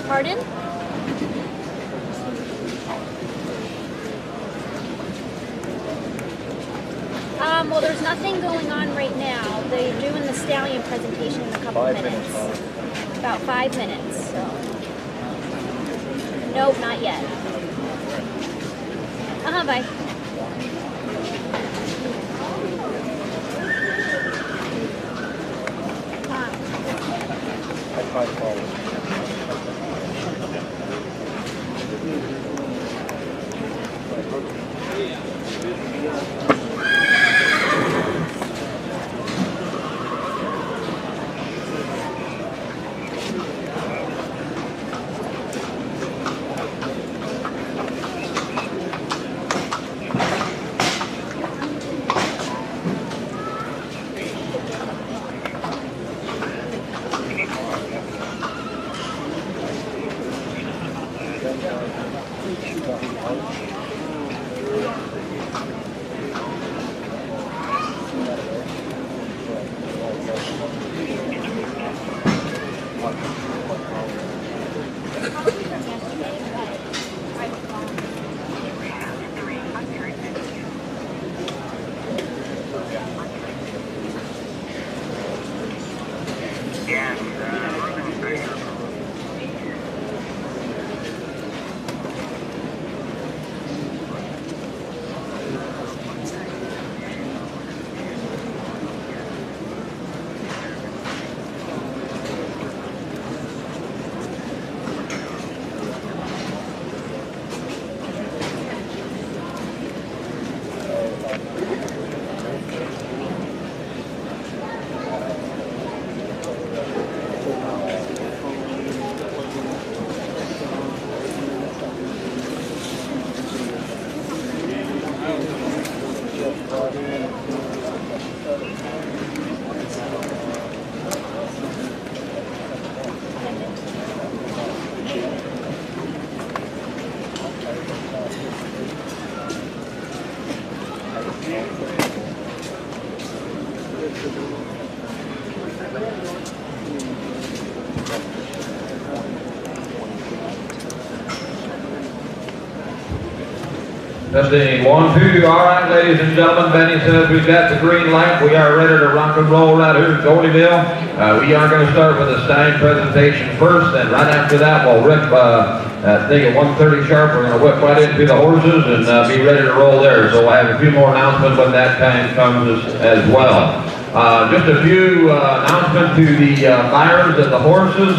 Pardon? Well, there's nothing going on right now. They're doing the Stallion presentation in a couple minutes. About 5 minutes. So. Nope, not yet. Bye. Testing 1, 2. All right, ladies and gentlemen, Benny says we've got the green light. We are ready to rock and roll right here at Gordyville. We are going to start with the Stallion presentation first, and right after that, we'll rip, I think at 1:30 sharp, we're going to whip right into the horses and be ready to roll there. So we'll have a few more announcements when that time comes as well. Just a few announcements to the buyers and the horses.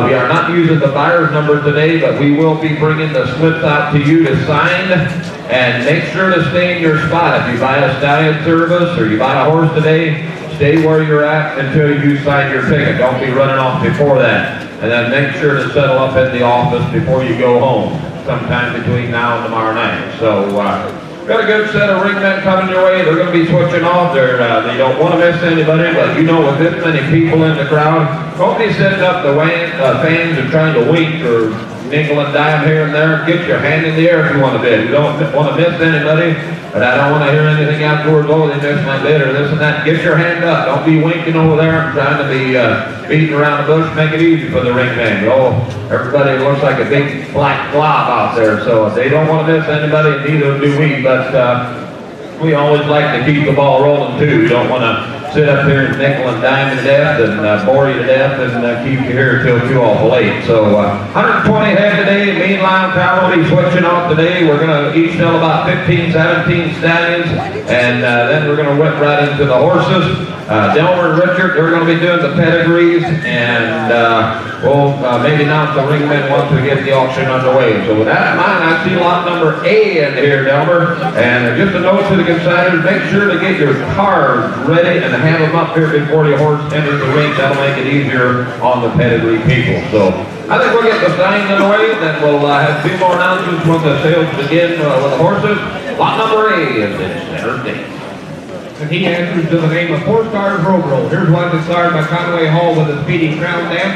We are not using the buyer's number today, but we will be bringing the slips out to you to sign. And make sure to stay in your spot. If you buy a Stallion service or you buy a horse today, stay where you're at until you sign your ticket. Don't be running off before that. And then make sure to settle up in the office before you go home, sometime between now and tomorrow night. So, got a good set of ringmen coming your way. They're going to be switching off. They don't want to miss anybody, but you know, with this many people in the crowd, don't be setting up the fans and trying to wink or nickel and dime here and there. Get your hand in the air if you want to bid. You don't want to miss anybody, but I don't want to hear anything afterwards. Oh, they missed my bid or this and that. Get your hand up. Don't be winking over there and trying to be beating around the bush. Make it easy for the ringman. Oh, everybody looks like a big black glob out there, so they don't want to miss anybody, neither do we, but we always like to keep the ball rolling too. We don't want to sit up here and nickel and dime to death and bore you to death and keep you here till too awful late. So 120 head today, mean line cow will be switching off today. We're going to each sell about 15, 17 stallions, and then we're going to whip right into the horses. Delmer and Richard, they're going to be doing the pedigrees, and we'll maybe announce the ringmen once we get the auction underway. So with that in mind, I see lot number A in here, Delmer, and just a note to the consignors, make sure to get your cards ready and have them up here before your horse enters the ring. That'll make it easier on the pedigree people. So I think we'll get the signs underway, then we'll have a few more announcements when the sales begin with the horses. Lot number A is in center stage. And he answers to the name of 4 Stars Rayburn. Here's one that's started by Conway Hall with a speedy crown dam.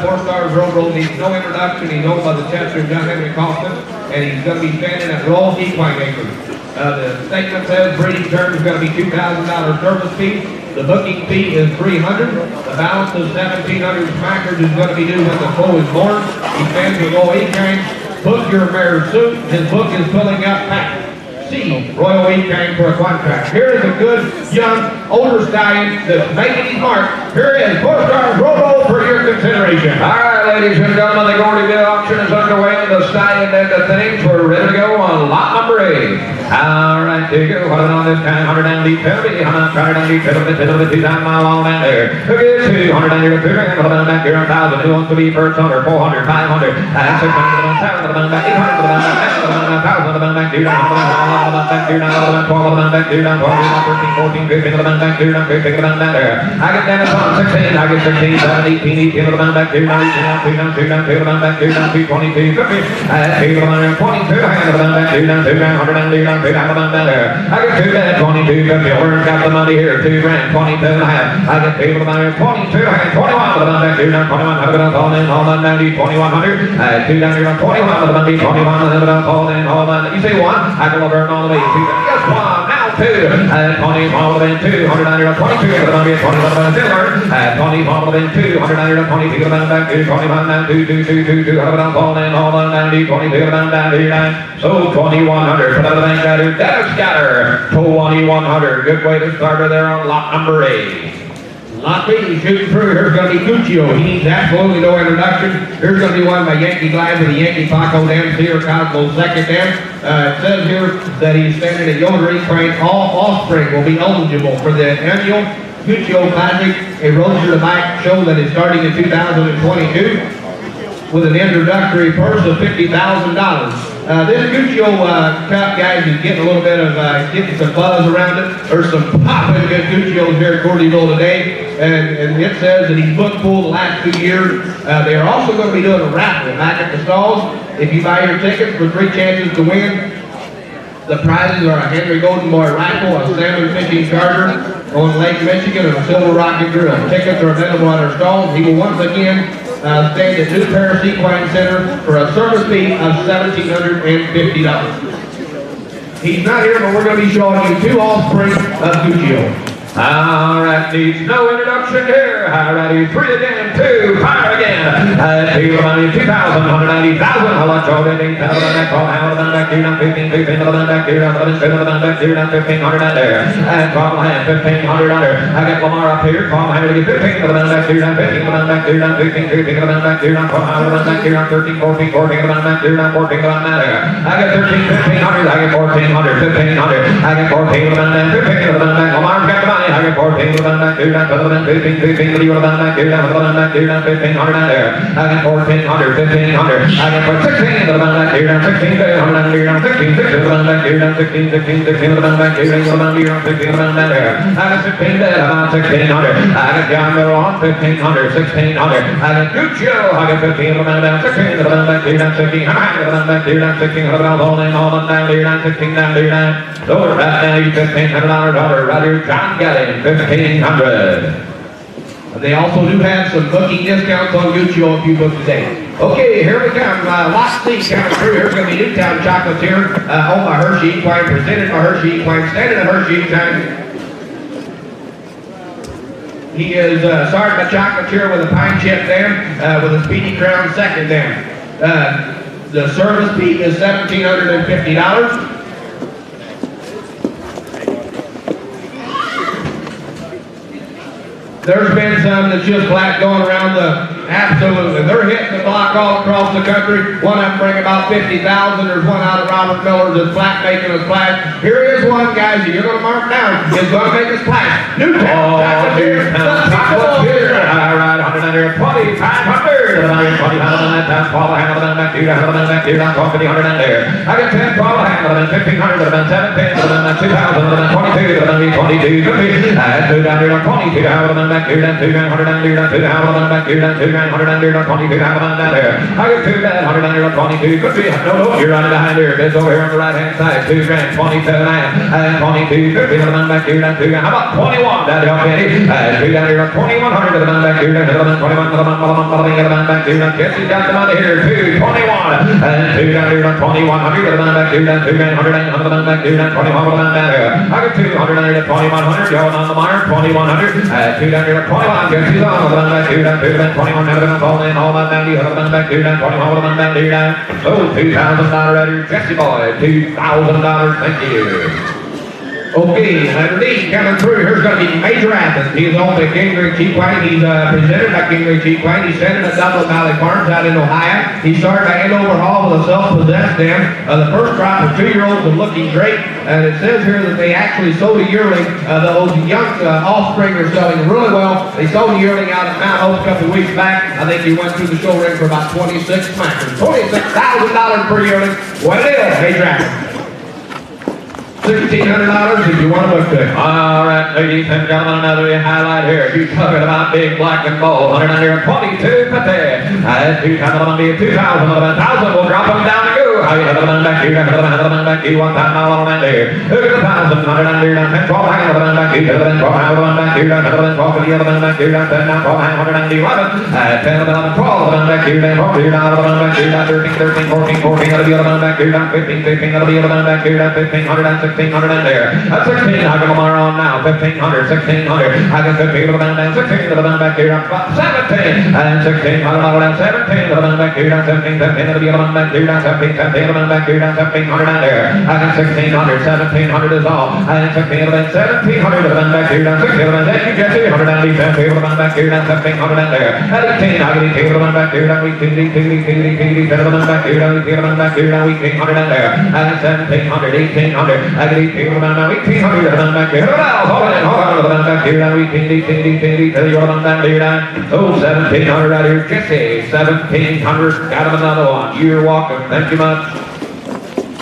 4 Stars Rayburn needs no introduction. He's owned by the Chester John Henry Kaufman, and he's going to be standing at Royal Equine Acres. The statement says breeding term is going to be $2,000 service fee. The booking fee is $300. The balance of $1,700 smackers is going to be due when the foal is born. He stands with all E-Kind. Book your mare soon. His book is filling up fast. C, Royal E-Kind for a contract. Here is a good, young, older stallion that's making his mark. Here is 4-star Robo for your consideration. All right, ladies and gentlemen, the Gordyville auction is underway. The stallion end of things. We're ready to go on lot number 8. All right, there you go. Hold on this time. 100 down deep, penalty. 100 down deep, penalty. 2 time mile long down there. Look at 200 down here. 200 down back here. 1,000. Who wants to be first? 100, 400, 500, 600, 700, 800, 1,000. Back here. 12 back here. 13, 14, 15 back here. 15 down there. I get down to 16. I get 16, 17, 18 back here. 2 back here. 22, 50. 22 back here. 100 down there. I get 2 down 22, 50. We're got the money here. 2 grand, 22 and a half. I get people down here. 22 and 21 back here. 21. All in, all on 90, 2,100. 2 down here. 21 the money. 21 all in, all on. You see 1? I can over all the way. Yes, 1. Now 2. 20 all in 200 down here. 22 the money. 21 silver. 20 all in 200 down here. 22 back here. 21 down 2. All in, all on 90. 22 down here. So 2,100. Put up the bank scatter. That's scatter. 2,100. Good way to start her there on lot number 8. Lot B, shooting through. Here's going to be Guccio. He needs absolutely no introduction. Here's going to be won by Yankee Glide with the Yankee Paco Dam, Cedar Cosmo second dam. It says here that he's standing at Yoder E-Train. All offspring will be eligible for the annual Guccio Classic, a Roadster to Bike show that is starting in 2022 with an introductory purse of $50,000. This Guccio Cup, guys, is getting a little bit of, getting some buzz around it. There's some popping good Guccios here at Gordyville today, and it says that he's booked full the last 2 years. They are also going to be doing a raffle back at the stalls. If you buy your tickets for 3 chances to win, the prizes are a Henry Golden Boy rifle, a salmon fishing charter on Lake Michigan, and a silver rocket grill. Tickets are available at our stalls. He will once again stand at New Paris Equine Center for a service fee of $1,750. He's not here, but we're going to be showing you 2 offspring of Guccio. All right, needs no introduction here. All righty, 3 again, 2, fire again. 2 money, 2,000, 190,000. How much already? 1,000 call out of the back here, 15, 15 of the back here, 11, 7 of the back here, 1,500 out there. And 12 hand, 1,500 under. I got Lamar up here, 12 hand, 15 of the back here, 15 of the back here, 15, 15 of the back here, 12 of the back here, 13, 14, 14 of the back here, 14 of the there. I got 13, 1,500, I get 1,400, 1,500. I get 14 of the back, 15 of the back. Lamar's got the money. I get 14 of the back here, 15, 15 of the back here, 1,500 out there. I get 1,400, 1,500. I get 16 of the back here, 16, 16, 16 of the back here, 16, 16, 16 of the back here, 16 of the back there. I get 15 there, about 1,600. I get John Miller on 1,500, 1,600. I get Guccio, I get 15 of the back, 16 of the back here, 16, of the back here, 16 of the back, all in, all on down here, 16 down here. So right now, you $1,500 right here, John got it, 1,500. They also do have some booking discounts on Guccio if you book today. Okay, here we come. Lot C coming through. Here's going to be Newtown Chocolatier owned by Hershey Equine, presented by Hershey Equine, standing at Hershey Equine. He is Sergeant Chocolatier with a pine chip dam with a Speedy Crown second dam. The service fee is $1,750. There's been some that's just flat going around absolutely. They're hitting the block all across the country. One of them bring about 50,000. There's one out of Robert Miller that's flat making a splash. Here is one, guys, that you're going to mark down. Is going to make a splash. Newtown. All right, 100 2,500. 2,500 back here, 100 there. I got 10, 12, 1,500, 17, 2,000, 22, 22, 22, back here, 200 down here, 200 back here, 200 down here, 22 down there. I get 2 down, 100 down here, 22. Could be, no, you're running behind here. It's over here on the right hand side. 2 grand, 22 and 22. Could be back here, 2 grand. How about 21 down here, Penny? 2 down here, 2,100 back here, 21 back here. Jesse's got the money here, 2, 21. and 2 down here on 2100, the man back 2 down 2 grand, 100 and the man back 2 down 21, the man down here. I got 200 down here at 2100, going on the mire, 2100, 2 down here at 21, get 2 on the man back 2 down 2 down 21, never gonna fall in, all my man, the man back 2 down 21, the man down 2 down. So $2,000 right here, Jesse Boy, $2,000, thank you. Okay, letter D coming through. Here's going to be Major Athens. He's on the Kingery Cheapwine. He's presented by Kingery Cheapwine. He's sending a Dublin Valley Farms out in Ohio. He started by Andover Hall with a self-possessed dam. The first crop of 2-year-olds are looking great. And it says here that they actually sold a yearling. Those young offspring are selling really well. They sold a yearling out at Mount Hope a couple of weeks back. I think he went through the show ring for about 26 smackers. $26,000 per yearling. What it is, Major Athens. $1,600 if you want to look good. All right, ladies and gentlemen, another highlight here. You talking about big black and gold. 122 50. That's 2 times on the 2,000. 1,000 will drop them down to go. How you have the man back here? Have the man back here? 1,000 on the there. Look at the 1,000. 100 down 10, 12. Have the man back here? Have the man 12. Have the man back here? Have the man 12. Have the man back here? 10 down 12. 190 11. 10 11 12. The man back here? 12. Here down. The man back here? 13 13 14 14. That'll be the man back here? 15 15. That'll be the man back here? 1500 1600 in there. 16, I can come on now. 1500, 1600. I can 15 to the man down. 16 to the man back here. 17 and 16. I don't know down. 17 to the man back here. 17, 17 to the man back here. 17, 17 to the man back here. 1700 in there. I can 1600, 1700 is all. And 16 to the 1700 to the man back here. 16 to the man. Thank you, Jesse. 100 down. 10 to the man back here. 1700 in there. 18, I can 18 to the man back here. 18 to the man back here. 18 to the man back here. 1800 in there. And 1700, 1800. I can 18 to the man 1800 to the man back here. Hold on to the man back here. 18 to the man back here. Oh, 1700 right here. Jesse, 1700. Got him another one. You're welcome. Thank you much.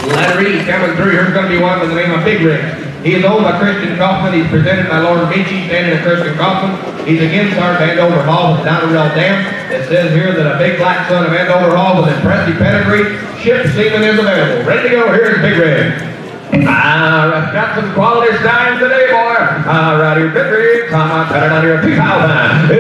Letter E coming through. Here's going to be one with the name of Big Rig. He is owned by Christian Kaufman. He's presented by Lord Beachy, standing at Christian Kaufman. He's again started by Andover Hall with the Donnerell Dam. It says here that a big black son of Andover Hall with impressive pedigree. Ship seaman is available. Ready to go. Here's Big Rig. I've got some quality steins today, boy. Right here, Victory. Come on, cut it under 2,000. 1,000,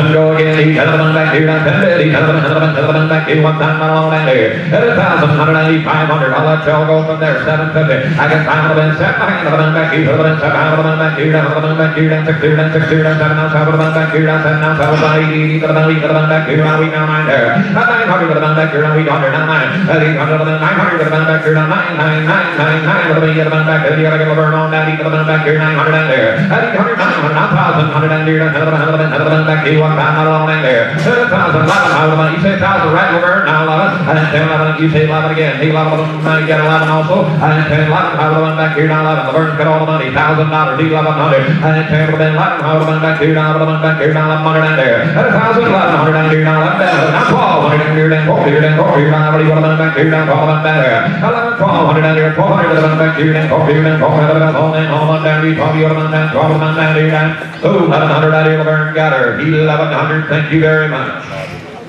go again. He's another one back here. 10, he's another one back here. 1 time on down there. 1,000, 190, 500. I'll let y'all go from there. 750. I can find the 7. Another one back here. Another one back here. Another one back here. 6 here. 6 here. 7 now. 7 back here. 7 now. 7 80. Another one back here. Now we now 9 there. 900 to the man back here. Now we 100. Now 9. 800 to the 900 to the man back here. Now 9. The man back there, you gotta get Laverne on down, the man back here, 900 in there. 800, 900, 1,000, 100 in there, another man back here, 1,000 on in there. 1,000, 11, you say 1,000, right, Laverne, now 11, and 10, 11, you say 11 again. He 11, you get 11 also, and 10, 11, man back here, now 11. Laverne's got all the money, $1,000, D 1100, and 10, 11, man back here, now 11 back here, now 1100 in there. 1,000, 1100 in there, now 11, now 1,200 in there, then 40, then 40, now 11 back here, now 12 back there. 11, 1,200 in there, 1,200 to the man back here, then 40, then 40, then 40, then 40, down, 12 down, 12 down here, so 1,100 out here, Laverne got her. 1,100, thank you very much.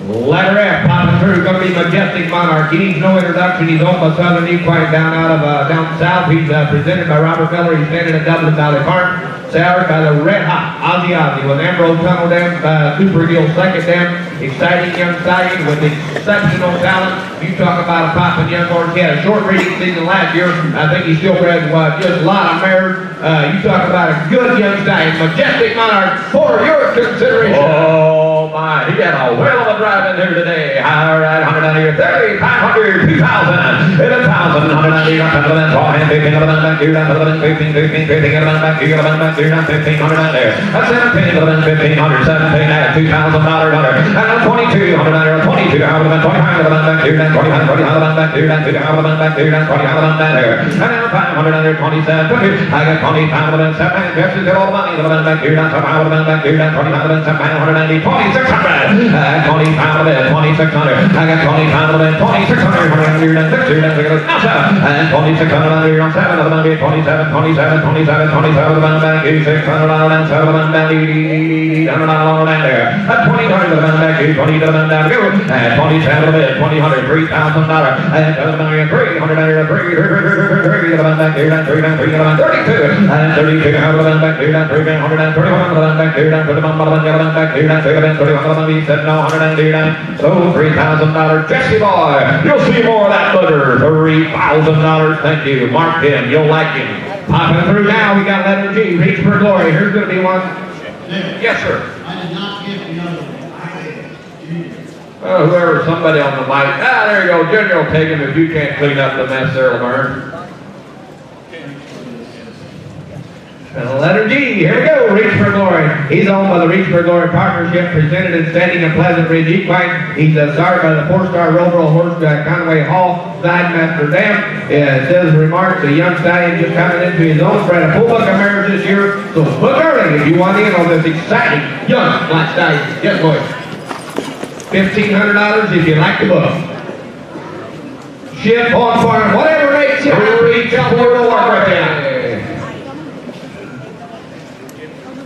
Letter F popping through, going to be Majestic Monarch. He needs no introduction. He's owned by Southern Equine down out of down south. He's presented by Robert Miller. He's standing at Dublin Valley Farm. Soured by the red hot Ozzy with Ambrose Tunnel Dam, Cooper Gill second dam. Exciting young stallion with exceptional talent. You talk about a popping young horse. He had a short breeding season last year. I think he still bred just a lot of mares. You talk about a good young stallion. Majestic Monarch for your consideration. Oh my, he had a whale of a drive in here today. All right, 100 out here, 30, 500, 2,000, 1,000, 100 out here, 15, 15, 1,500 out there. That's 17, 1,500, 17 at $2,000 under. And 2,200 out there, 22, I would have been 25 back here, 25, 20 back here, 2,000 back here, 20,000 back there. And then 500 out there, 27, 20. I got 25, 7, Jeff's got all the money, back here, 500 back here, 25, 790, 2,600. 25 of it, 2,600. I got 25 of it, 2,600. and 2,600 on here on 7 of the money, 27, 27, 27, 27 of the money back, 600 on 7 of the money back, 800 on there. At 2,000 of the money back, 20 to the money down, and 27 of it, 2,000, $3,000. And 300 on here, 3 to the money back, 3 to the money 32, and 32 out of the money back, 300 and 31 of the money back, back here down, put them on bottom, get them back here down, take them in, 31, he said no, 189. So $3,000. Jesse boy, you'll see more of that butter. $3,000. Thank you. Mark him. You'll like him. Popping through now, we got letter G, Reach for Glory. Here's going to be one. Yes, sir. I did not get the other one. I did. Whoever, somebody on the mic. Ah, there you go. Junior will take him if you can't clean up the mess there, Laverne. And letter G, here we go, Reach for Glory. He's owned by the Reach for Glory Partnership, presented and standing in Pleasant Ridge Equine. He's started by the 4-star Roval horse Conway Hall, Master Dam. It says remarks, a young stallion just coming into his own, bred a full buck of mares this year. So book early if you want in on this exciting young black stallion. Yes, boys. $1,500 if you like the book. Ship on farm, whatever rates you reach for the right there.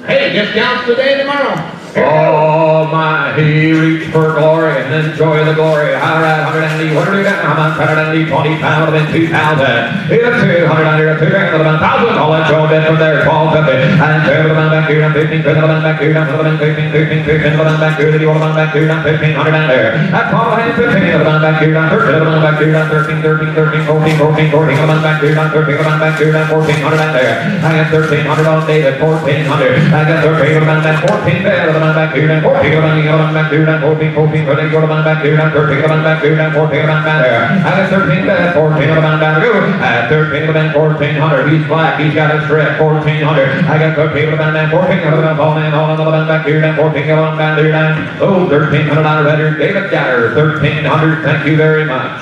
Hey, discounts today and tomorrow. Oh my, he reached for glory and enjoy the glory. All right, 180, what are we got now? 120 pounds, then 2,000. It's 200, 2 grand, 1,000. I'll let you bid from there, 1250. And 2 of them back here, 15, 2 of them back here, 15, 15, 15 of them back here, 2 of them back here, 1,500 down there. That's 12 and 15 of them back here, 13 of them back here, 13, 13, 13, 14, 14, 14 of them back here, 13 of them back here, 1,400 down there. I got 1,300 on David, 1,400. I got 13 of them back, 14 bed of them back here, 14 of them back here, 14, 14, 14 of them back here, 13 of them back here, 14 of them back there. I got 13 bed, 14 of them back here. At 13 of them, 1,400. He's black, he's got a strip, 1,400. I got 13 of them back, 14 of them falling, all of them back here, 14 of them back here. Oh, $1,300 better. David Gatter, 1,300. Thank you very much.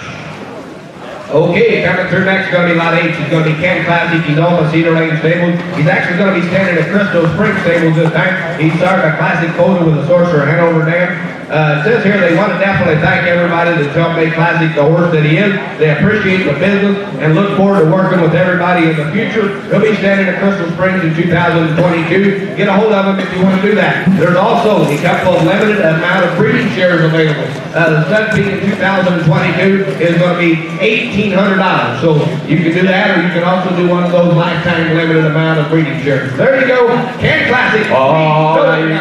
Okay, coming through next is going to be lot 8. He's going to be Ken Classic. He's on the Cedar Lane Stables. He's actually going to be standing at Crystal Springs Stables this time. He started a classic photo with the Sorcerer Hanover Dam. It says here they want to definitely thank everybody that's helped make Classic the horse that he is. They appreciate the business and look forward to working with everybody in the future. He'll be standing at Crystal Springs in 2022. Get a hold of him if you want to do that. There's also a couple of limited amount of breeding shares available. The stud fee in 2022 is going to be $1,800. So you can do that, or you can also do one of those lifetime limited amount of breeding shares. There you go, Ken Classic. Oh,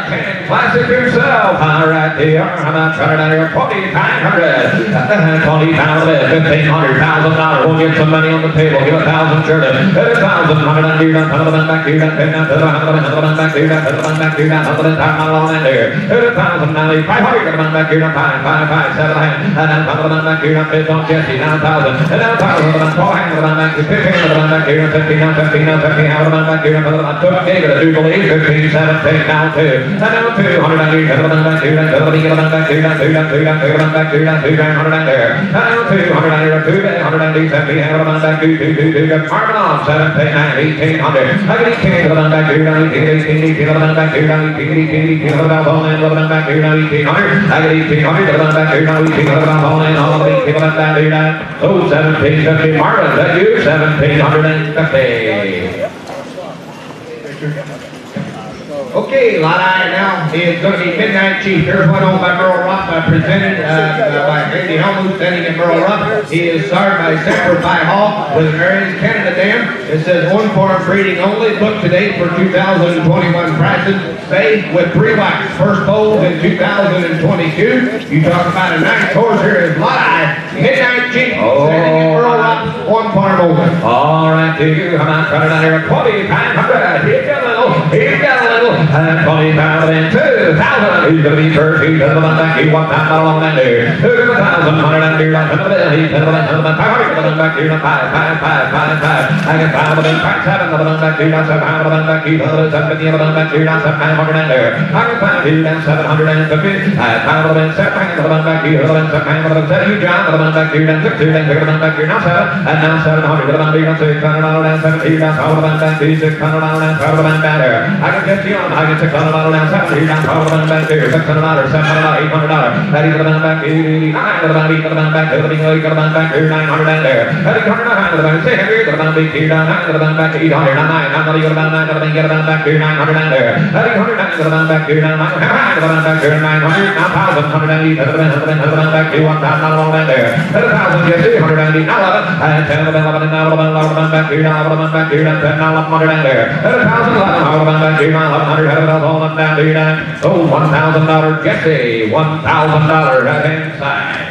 Ken Classic himself. All right, here. I'm not trying to here. 2,500. 20,000, $1,500. We'll get some money on the table. Give 1,000 Shirley. 1,000. 100 here. 100 back here. 100 back here. 100 back here. 100 time along in there. 1,000 now. 500 back here. 5, 5, 7 hands. And then 100 back here. 5 on Jesse. Now 1,000. And now 1,000. 12 hands back here. 15 back here. 15 now. 15 now. 15 out back here. I took David. I do believe 15, 17 now 2. And now 200 back here. 100 back here. 100 back here. 2 back here. 2 100 there. Now 200 here. 2 170. 100 back here. 2 Marvin off. 17 1,800. I get 18 back here. 18 back here. 18 back here. 1,800. I get 1,800 back here. 18 all in all of 18 back here. Oh, 1750. Marvin, that you? 1,750. Okay, lot I now is going to be Midnight Chief. Here's one owned by Merle Rupp, presented by Andy Helmuth, standing in Merle Rupp. He is started by Semper Fi Hall with an Aries Canada Dam. It says one farm breeding only, booked today for 2021 prices. Bay with 3 whites. First foals in 2022. You talk about a nice horse here is lot I, Midnight Chief, standing in Merle Rupp, one farm only. All right, to you. I'm not trying to down here. 2,500. He's got a little. He's got a little. And 20,000. 2,000. He's going to be first. He's going to be back. He wants that along that there. 2,000. 100 and here. 100. He's going to be 500. Back here. 5, 5, 5, 5, 5. I get 500. 700 back here. 700 back here. 750 back here. 700 and there. I get 5 here. 750. 500. 700 back here. 700. You John. Back here. 600 back here. Now 7. And now 700. 600. 700. back here. 600. 700 back there. I can get you on. I get $600 down, $700 down, $1,200 back there, $600, $700, $800. That is back here, $900 back there, $800 back here, $900 down there. $800 back here, down, $900 back here, $800 back here, $900 down there. $800 back here, down, $900 back here, $900 now $1,000, back here, $1,000 down there. $1,000 get $200 now $11, $10, $11 back here, $11 back here, $10 down there. $1,000 back here, $11 $1,100, $1,000 down to your nine. Oh, $1,000 Jesse, $1,000 right hand side.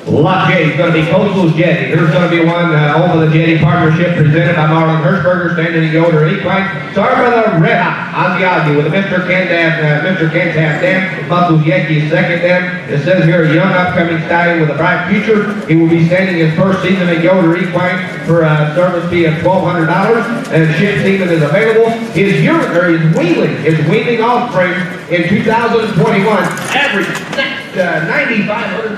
Lot J is going to be Coastal's Jetty. There's going to be one over the Jetty partnership presented by Marlon Hirschberger, standing in the order of equine. Started by the Red Hot Ozzy with a Mr. Canton dam. Muscles Yankee second dam. It says here a young upcoming stallion with a bright future. He will be standing his first season at Yoder Equine for a service fee of $1,200, and ship semen is available. His weaning offspring in 2021 average $9,500.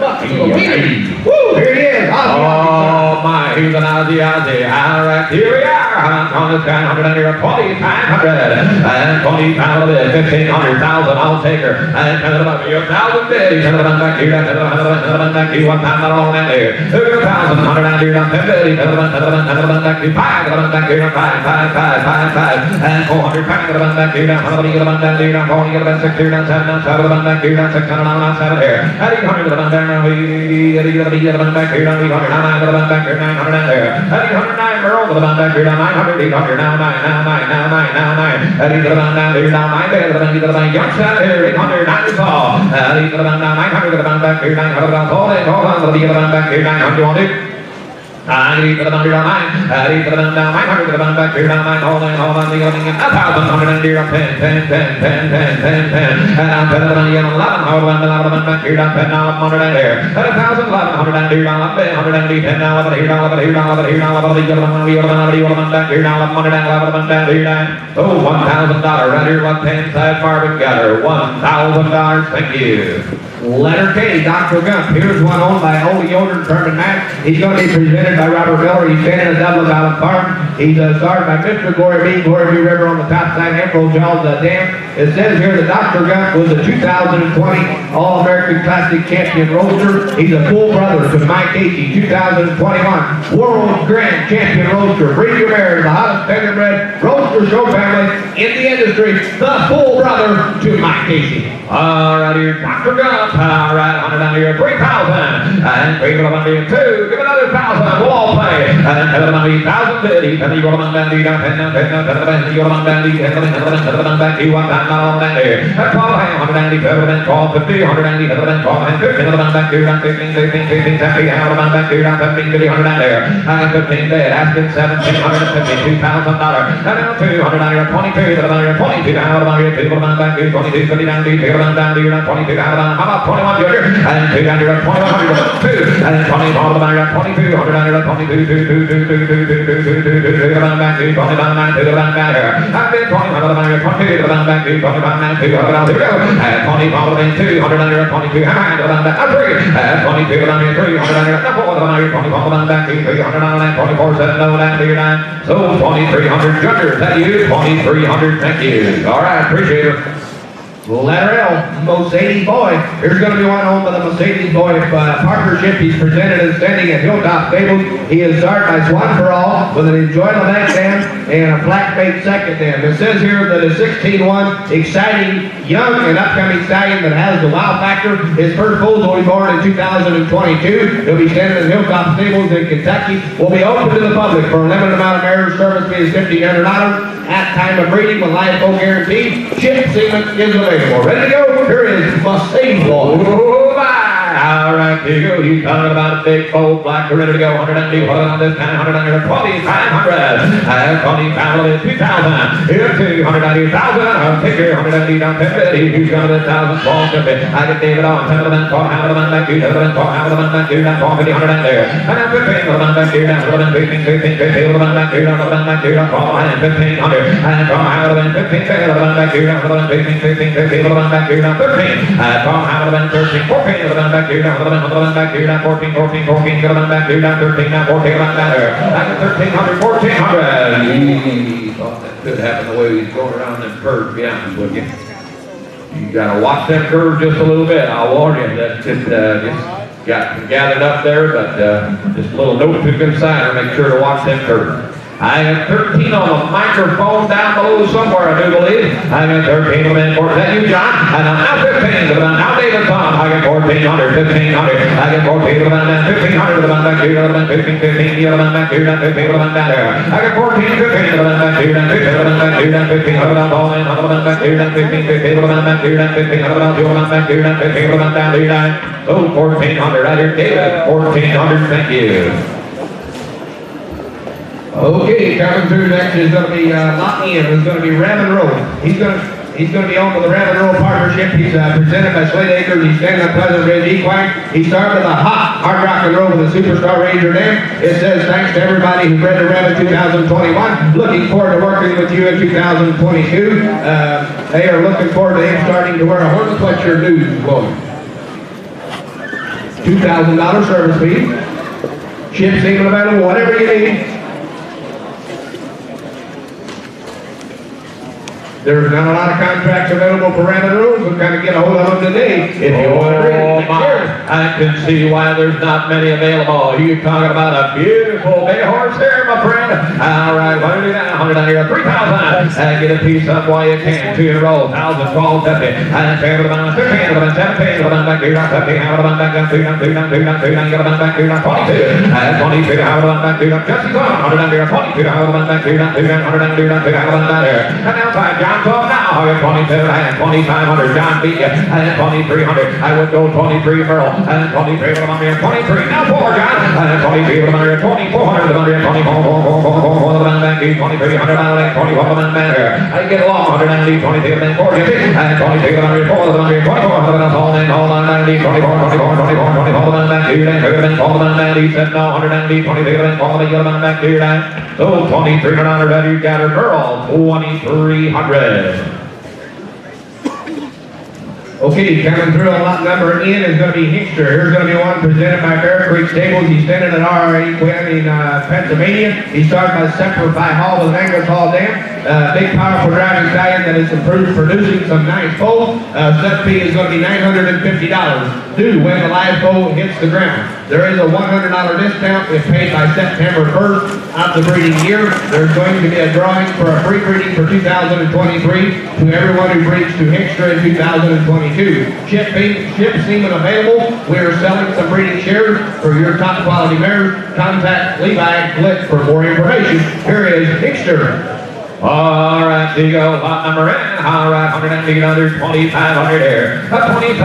Woo! Here he is. Oh my, he's an Ozzy. All right, here we are. On this guy, 100 $2,500 and 20 pounds of it, 1,500, 1,000. I'll take her. And 1,000 bid. He's 100 back here. 100 back here. 1 pound on that there. 1,000, 100 down here. 10 bid. 100 back here. 5 back here. 5 and 400 pounds. 100 back here. 100 down here. 40 6 here. 7 7 back here. 600 on 7 here. 800 down here. Back here, 800, 900, back here, 900 down there. 809, we're over the back here, 900, 800, now 9, 800 down there, now 9, bed, young side here, 800, 9 is all. 800 down, 900, back here, 900, hold on, back here, 900, want it? I need to the number 9. I need to the number 900 to the back here, 9, hold on, the other thing, 1,000, 100 10, and I'm 10 11, hold on, back here, 10, now 100 there. 1,000, 1,100 and here, 110, now 11, here, 11, back here, now 100 down here, oh, $1,000 right here, left hand side, Marvin got her, $1,000, thank you. Letter K, Dr. Gump. Here's one owned by Ole Yoder, Herman Mack. He's going to be presented by Robert Miller. He's standing at Dublin Island Farm. He's started by Mr. Gordyville, River on the top side, Emerald Jaws Dam. It says here that Dr. Gump was a 2020 All-American Classic Champion Roadster. He's a full brother to Mike Casey, 2021 World Grand Champion Roadster. Bring your mare, the hottest standardbred roadster show family in the industry, the full brother to Mike Casey. All right, here, Dr. Gump. All right, 100 down here, 3,000. And 3 down here, 2. Give another 1,000. We'll all play. And 10 down here, 1,050. 10 you go down here, 10 you go down here, 10 back here, 1 down there. 12 down here, 12, 50, 100 down here, 12, and 15 back here, 15, 15, 50, out of back here, 15, 50, 100 down there. And 15 there, asking 1,750, $2,000. And now 200 down here, 22, down here, 22, out of here, 2 back here, 22, 50 down here, down here, 22, out of how about 21 Junior? And 2 down here, 2,100, 2, and 20 all the down 22, 100 down here, 22, 2, back here, 20 down 2 down here. And then 20 down here, 22 down back here, 20 down 2, 100 down 0, and 20 all the way 2, 100 down here, 22, and down back 3, and 22 down here, 3, 100 down here, 4 down here, 20 all down back here, 300 down there, 24, 7 down here, 9. So 2,300 Junior, that you, 2,300, thank you. All right, appreciate it. Letter L, Mercedes Boy. Here's going to be one owned by the Mercedes Boy partnership. He's presented and standing at Hilltop Stables. He is started by Swan for All with an Enjoy the Back dam and a Black Bait second dam. It says here that a 16-1 exciting young and upcoming stallion that has the wow factor. His first foal will be born in 2022. He'll be standing at Hilltop Stables in Kentucky. Will be open to the public for a limited amount of mares. Service fee is $1,500. At time of breeding with live full guaranteed. Ship semen is available. Ready to go? Here is Mercedes Boy. Oh my! All right, here you go. You talking about a big bold black, ready to go. 100 on this time, 100 $2,500. 20 pounds of 2,000. Here 200 1,000. I'll take your 100 down 10. Who's got 1,000 small company? I can David on 10 of them, 12 out of them back here, 12 out of them back here, down 450, 100 there. And then 15 of them back here, down 15, 15, 15 of them back here, down 12 back here, down 12 and 1,500. And 12 out of them, 15, 10 of them back here, down 15, 15, 15 of them back here, down 13. 12 out of them, 13, 14 of them back here, down 11 back here, down 14, 14, 14 of them back here, down 13, down 14 of them down there. And 1,300, 1,400. Thought that could happen the way he's going around them curves, to be honest with you. You gotta watch them curves just a little bit. I'll warn you, that just got gathered up there, but just a little note to the consigner, make sure to watch them curves. I got 13 on the microphone down below somewhere, I do believe. I got 13 of them. Is that you, John? And now 15 of them. Now David Tom. I got 1,400, 1,500. I got 14 of them. 1,500 of them back here. 15, 15 of them back here. 15 of them down there. I got 14, 15 of them back here. 15 of them back here. 15 of them all in. 100 of them back here. 15, 15 of them back here. 15 of them, 2 of them back here. 15 of them down there. Oh, 1,400 right here, David. 1,400. Thank you. Okay, coming through next is going to be Lock In. It's going to be Raffle Road. He's going to be on with the Raffle Road partnership. He's presented by Slade Acres. He's standing up Pleasant Ridge Equine. He started with a hard rock and roll with a Superstar Ranger Dam. It says thanks to everybody who bred the Rabbit 2021. Looking forward to working with you in 2022. They are looking forward to him starting to wear a horn sweatshirt news boy. $2,000 service fee. Ship semen available, whatever you need. There's not a lot of contracts available for Rabbit Road. We'll kind of get a hold of them today if you want to read. I can see why there's not many available. You're talking about a beautiful big horse there, my friend. All right, what do we do now? 100 down here, 3,000. Get a piece up while you can. 2 in a row, 1,000, 12, 50. And 10 of them, 15 of them, 17 of them back here, 15 out of them back down, 2 down, 2 down, 2 down, 2 down, get them back here, 22. And 22 out of them back here, Jesse's on. 100 down here, 22 out of them back here, 2 down, 100 down, 2 down, 2 out of them down there. And now 5 John's off now. I got 22, and 2,500. John beat you. And 2,300. I would go 23 Merle. And 23 of them under 23. Now 4 John. And 23 of them under 2,400 of them under 24 of them back here. 2,300 out of 24 of them back here. I get along 190, 22 of them 40. And 22 of them under 4 of them under 24 of them all in all on 90, 24 of them back here. And 2 of them 4 of them back here. He said no 190, 22 of them 4 of them back here. So 2,300 that you got her Merle. 2,300. Okay, coming through on lot number N is going to be Hickster. Here's going to be one presented by Bear Creek Stables. He's standing at RA in Pennsylvania. He started by separate by Hall with an Angus Hall Dam. Big, powerful driving stallion that is producing some nice foals. Set fee is going to be $950 due when the live foal hits the ground. There is a $100 discount if paid by September 1st of the breeding year. There's going to be a drawing for a free breeding for 2023 to everyone who breeds to Hickster in 2022. Ship semen available. We are selling some breeding shares for your top quality mares. Contact Levi Glick for more information. Here is Hickster. All right, here you go. Lot number N. All right, 180 under 2,500 here. 2,500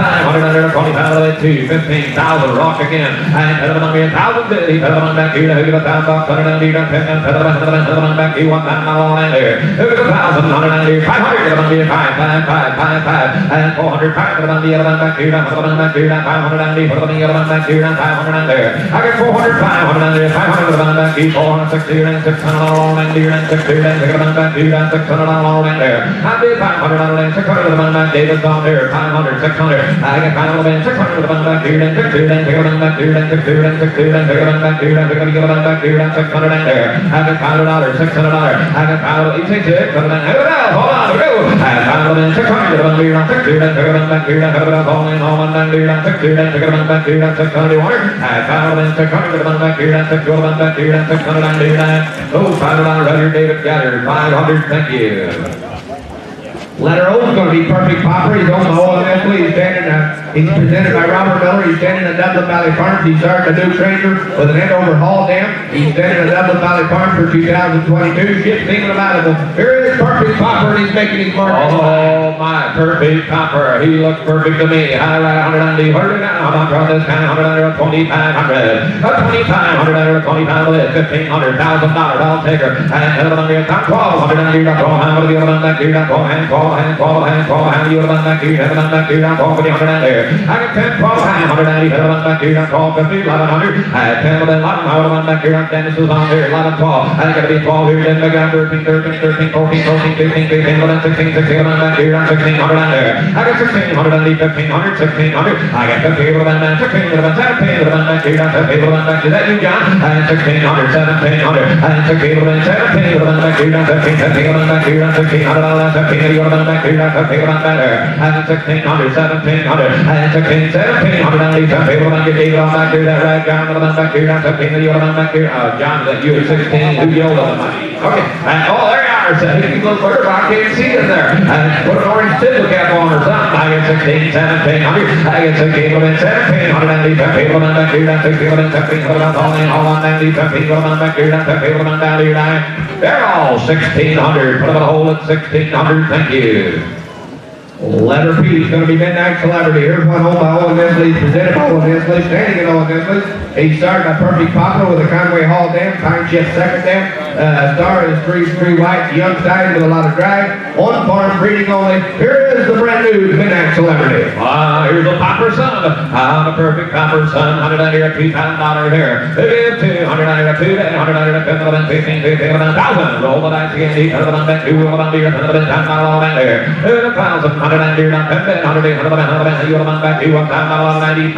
under 25 to 15,000. Rock again. And pedal on me 1,050. Pedal on back here. Who get $1,000? 190 down 10. Pedal on back here. $1,000 on there. Who get 1,000? 190. 500. Pedal on me 5, 5, 5, 5, 5. And 400. 5. Pedal on the other back here. Pedal on back here. 590. Pedal on the other back here. 500 on there. I got 400. 500 on there. 500 on back here. 460 and 600 on there. And 60 and 600 do that 600 all in there. I did 500 on the 600 of the man back. David's on there. 500, 600. I got 500 of the 600 of the man back here. And 60 and 600 back here. And 60 and 60 and 600 back here. And 60 and back here. And 600 in there. I got $500, $600. I got 500. 86. Hold on, go. I got 500 600 of them here. And 60 and 600 back here. And 600 all in all 190. And 60 and 600 back here. And 600 water. I got 500 600 of them back here. And 60 of them back here. And 600 and do that. Oh, $500 right here. David Gatter. 500. Thank you. Letter O is going to be Perfect Popper. He's on the OMS. He's presented by Robert Miller. He's standing at Dublin Valley Farms. He started a new trainer with an end over Hall Dam. He's standing at Dublin Valley Farms for 2022. Ship semen available. Here is Perfect Popper, and he's making his mark. Oh my, Perfect Popper. He looks perfect to me. I like 190. Where do we now? I'm on this kind of 100 2,500. 2,500 under 25 list. $1,500, $1,000. I'll take her. And 1,100. 1,200. How do you want that? You got hand, call, hand, you want that? You have that? You got 1,200 there. I got 10, 12, 190, 11 back here, 12, 50, 1,100. I had 10 of them, 11, I would have back here, Dennis was on there, 11, 12. I got to be 12 here, then I got 13, 14, 15, 15, 16, 16, back here, 1,600 on there. I got 1,600, 1,500, 1,600. I got 50 of them, 16 of them, 17 of them back here, 17 of them back here. Is that you, John? I had 1,600, 1,700. I had 16 of them, 17 of them back here, 17 of them back here, 1,600, 17 of them on back here, that's people on back there. And 1600, 1700, and 16, 1700, and these people on your table on back here, that right, John, on back here, that's 17, you're on back here. John, that you 16, who yelled on the mic? Okay, and oh, there you are, so you can look further, I can't see it there. And put an orange tip cap on or something. I get 16, 1700, I get 16, 1700, and these people on back here, that's 16, 1700, all on that, these people on back here, that's people on down here, they're all 1600, put them in a hole at 1600, thank you. Letter P is going to be Midnight Celebrity. Here's one home by Owen Nisley, presented by Owen Nisley, standing at Owen Nisley. He started by Perfect Poplar with a Conway Hall dam, time shift second dam. Star is three whites, young stallion with a lot of drag. On farm breeding only. Here is the brand new Midnight Celebrity. Here's a Popper Son. The Perfect Popper Son. $100 here, $2,000 here. Give $200 a 2, $100 a 10, 15, 1,000. Roll the dice again. He turns it on back to $100 here, $10,000 all back there. 1,000. $100 here, not 10, $100, $100, you want back to $1,000, $500,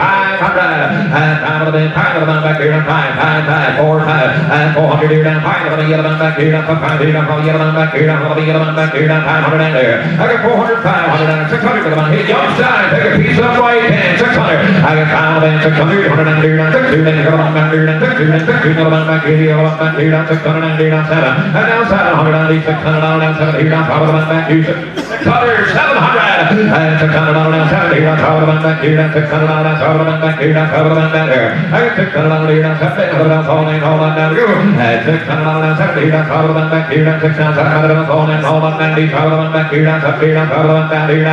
and $500 back here, 5, 4, and $400 here, down 500, yellow back here, down 5 here, down yellow back here, down yellow back here, down 500 in there. I got 400, 500, and 600 for the money. Hit young side, take a piece of white and 600. I got 500 and 600, 100 and here, down 600, and yellow back here, down 600, and 600, yellow back here, down 600 and here, down 7, and now 700 and $600 down 7 here, down 500 back here, 600, 700. And $600 down 70, that's all about back here, that's $600, that's all about back here, that's all about back there. I got $600 here, that's 70, that's all in, all on down to go. And $600 down 70, that's all about back here, that's $600, that's all in, all on 90, all about back here, that's up here, that's all about down here,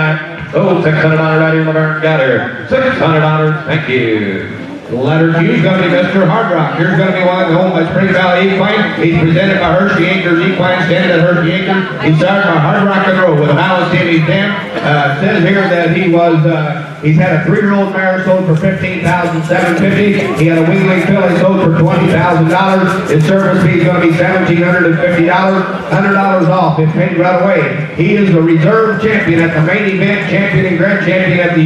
oh, $600 right here, Laverne Gather. $600, thank you. Letter Q is going to be Mr. Hard Rock. Here's going to be one home by Spring Valley Equine. He's presented by Hershey Acres Equine, standing at Hershey Acres. He started by Hard Rock and Roll with a balance in his dam. Says here that he's had a 3-year-old mare sold for $15,750. He had a wingling filly sold for $20,000. His service fee is going to be $1,750. $100 off if paid right away. He is the reserve champion at the main event, champion and grand champion at the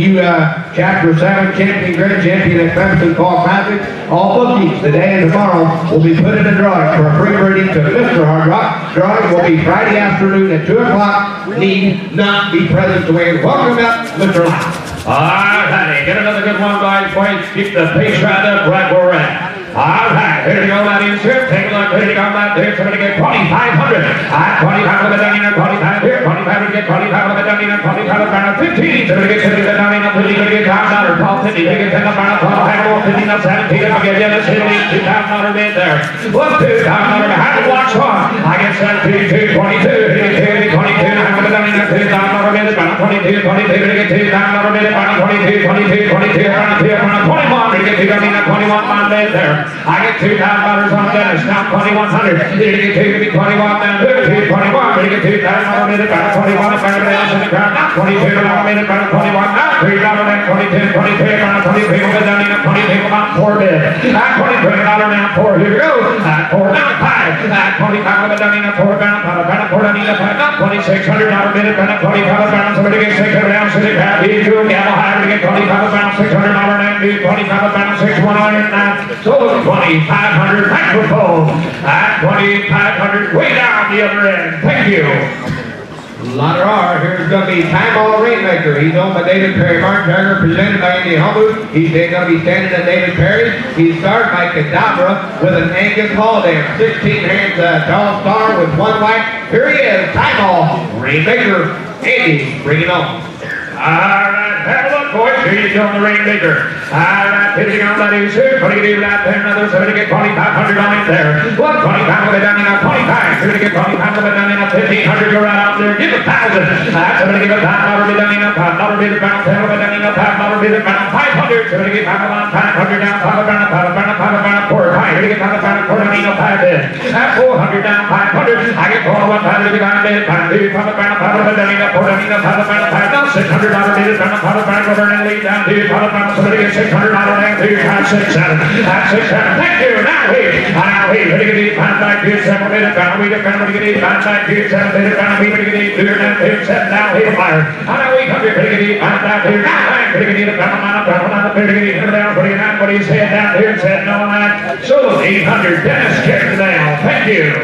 Chapter 7, champion, grand champion at Clemson Fall Classic. All bookies today and tomorrow will be put in a drawing for a free breeding to Mr. Hard Rock. Drawing will be Friday afternoon at 2 o'clock. Need not be present to win. Welcome up, Mr. Lyle. All righty, get another good one, guys. Boys, keep the pace right up right where we're at. All right, here we go, that insert. Take a look, here we go, that there. Somebody get 2,500. 25 of it down in 25 here. 25 to get 25 of it down in 25 down 15. Somebody get 50 down in 50. Somebody get $1,000. Paul 50. They get 10 down 12. Hang on, 50 now 17. If I get you, let's hit it. $2,000 bid there. One, $2,000 behind the watch one. I get 17, 22. Hit it, 22. Hang on, down in $2,000 bid. About 22, 22. They get $2,000 bid. About 22, 22, 22. Around 21. They get 2 down in 21 bid there. I get $2,000 on Dennis, now 2,100. Did it get 21 down to 21? Did it get $2,000 minute, about 21, about else in the crowd, now 22 down a minute, about 21, now $3 down 22, 22, about 20 people go down in 20 people, about 4 bid. At $20 now 4, here we go. At 4 down 5. At 25 down in 4 down, about 4 down in 5, now $2,600 minute, about 25 down, somebody get 600 down, so they grab these two, gamble high, we get 25 down, $600 now, 25 down, 6,100 now. So 2,500 microphones at 2,500 way down the other end. Thank you. Letter R, here's going to be Time All Rainmaker. He's owned by David Perry Mark Jagger, presented by Andy Humboldt. He's going to be standing at David Perry. He's started by Cadabra with an Angus Hall dam. 16 hands tall star with 1 white. Here he is, Time All Rainmaker. Andy, bring it on. All right, have a look, boys. Here you go on the Rainmaker. All right, pitching on that insert. What do you do right there? Another 7 to get 2,500 on in there. What? 25 of it down in 25. 2 to get 25 of it down in 1,500. Go right out there. Give $1,000. That's somebody give $5 bid down in $5 bid down 10 of it down in $5 bid down 500. 2 to get 5 on 500 down 5 about 4. 5 to get 5 down 4 down in 5 bid. At 400 down 500. I get 4 on 5 to get 5 bid. 5 to 5 of it down in 4 down in 5 now $600 bid down 5 Rayburn and lead down to somebody get $600 down to 567. That's 67. Thank you. Now we get 5 back to 7 minutes down. We get 5 back to 7 minutes down. We get 2 down to 7 down here fire. Now we come here to 5 down here. Now we get down what he said down here and said no on that. So 800 Dennis kicked it down. Thank you.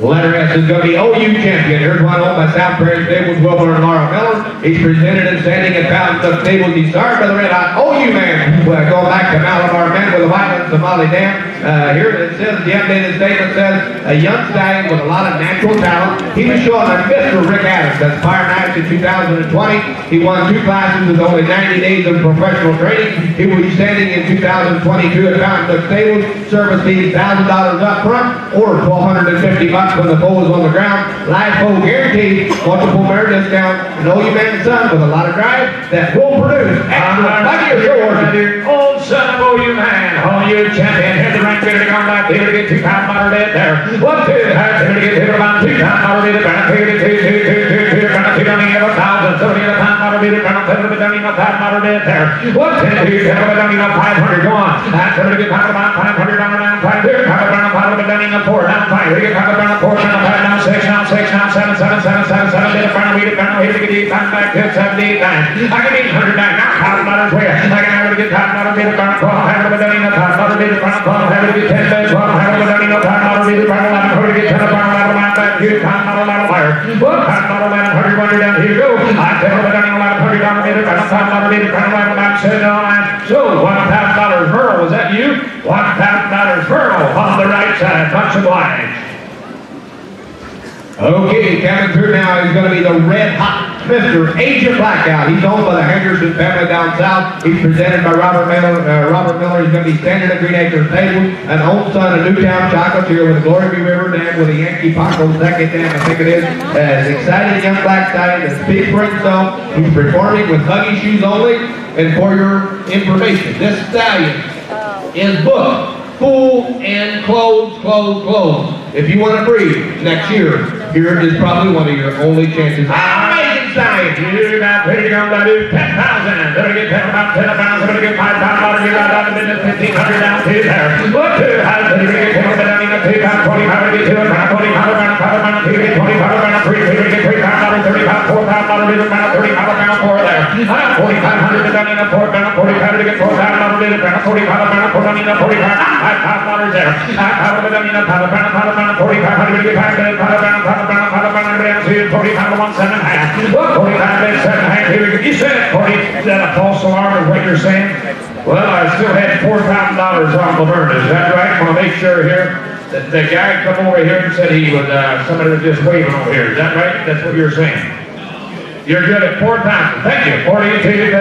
Letter S is going to be OU champion. Here's one owned by South Prairie Stables, Wilbur and Laura Miller. He's presented and standing at Fountain Club Stables. He's started by the red hot OU man. Going back to Malabar men with a Whiteland Somali dam. Here it says, the updated statement says, a young stallion with a lot of natural talent. He was showing by Mr. Rick Adams. That's Fire Knights in 2020. He won 2 classes with only 90 days of professional training. He will be standing in 2022 at Fountain Club Stables. Service fee $1,000 up front or $1,250 when the foal is on the ground. Live foal guaranteed, multiple mare discount, and OU man son with a lot of drive that will produce extra money or yours. Old son of OU man, OU champion, head the rank, figure to go back, figure to get 2-pound motor dead there. 1, 2, figure to get about 2-pound motor dead, figure to get 2, gonna see down here 1,000, 70 a pound motor dead, gonna put it down in a pound motor dead there. 1, 10, 2, 10, down in a 500, go on. That's going to get pound about 500 down around 5, here, pound down in a 4, down 5, here, pound down 4, down 5, down 6, down 6, down 7, 7, 7, 7, 7, then a pound, here, here, get 8, pound back, 10, 70, 9. I can 800 back, now pound motors where? I can have to get pound motor dead, pound 12, have to down in a pound motor dead, pound 12, have to get 10 beds, 12, have to down in a pound motor dead, pound 11, have to get 10 pound motor back, 2 pound motor fire. 1 pound motor 100 down, here you go. I tell you, down in 100 down a meter, pound motor dead, pound 11, about 7 on that. So $1,000 Merle, was that you? $1,000 Merle on the right side, much obliged. Okay, coming through now is going to be the red hot Mr. Agent Blackout. He's owned by the Henderson family down south. He's presented by Robert Miller. He's going to be standing at Green Acres Stable. An old son of Newtown Chocolatier with the Gordyville River Dam with a Yankee Paco second dam, I think it is. As excited young black stallion that speaks for himself. He's performing with huggy shoes only. And for your information, this stallion is booked full and closed. If you want to breed next year, here is probably one of your only chances. Amazing science! You got pretty young to do 10,000. Better get 10 about 10 pounds. Better get 5 pounds out of you. Got out of business 1,500 down to there. What to have to get 10 down in a 2 pound 20 pound to get 2 pound 20 pound pound 2 get 20 pound 3 get 3 pound out of 30 pound 4 pound out of 30 pound 4 there. 4,500 down in a 4 pound 40 pound to get 4 pound out of 40 pound 4 down in a 40 pound 5 pound out of there. 5 pound down in a pound 4,500 get 5 40 pound 1 7.5. 40 pound 7.5. Here we go. You said it, 40. Is that a false alarm is what you're saying? Well, I still had $4,000 on Laverne. Is that right? I want to make sure here. The guy come over here and said he was, somebody was just waving over here. Is that right? That's what you're saying. You're good at 4,000. Thank you. 42,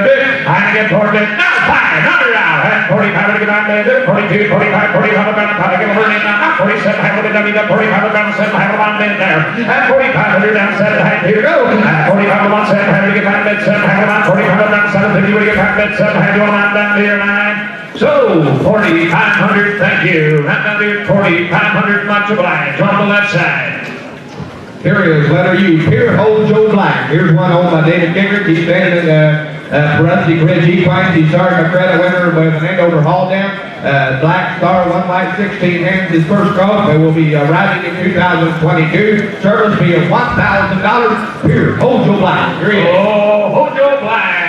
I get 40. Now 500 out. 45 to get on there. 42, 45, 45 about I get over in now. 47, I have it done. 45 about 7, I have a line in there. At 4,500 down 7, here we go. At 45 about 7, I have to get back bed 7, I have a line. 45 about 7, 50, we get back bed 7, I have to go on down here 9. So, 4,500, thank you. That down there, 4,500, much obliged. On the left side. Here is letter U, Pierre Hold Joe Black. Here's one owned by David Gingrich. He's standing at Rusty Ridge Equines. He started a credit winner with an Andover Hall Dam. Black Star, 1 white, 16 hands. His first cross. They will be arriving in 2022. Service fee of $1,000. Pierre Hold Joe Black. Here he is. Oh, Hold Joe Black.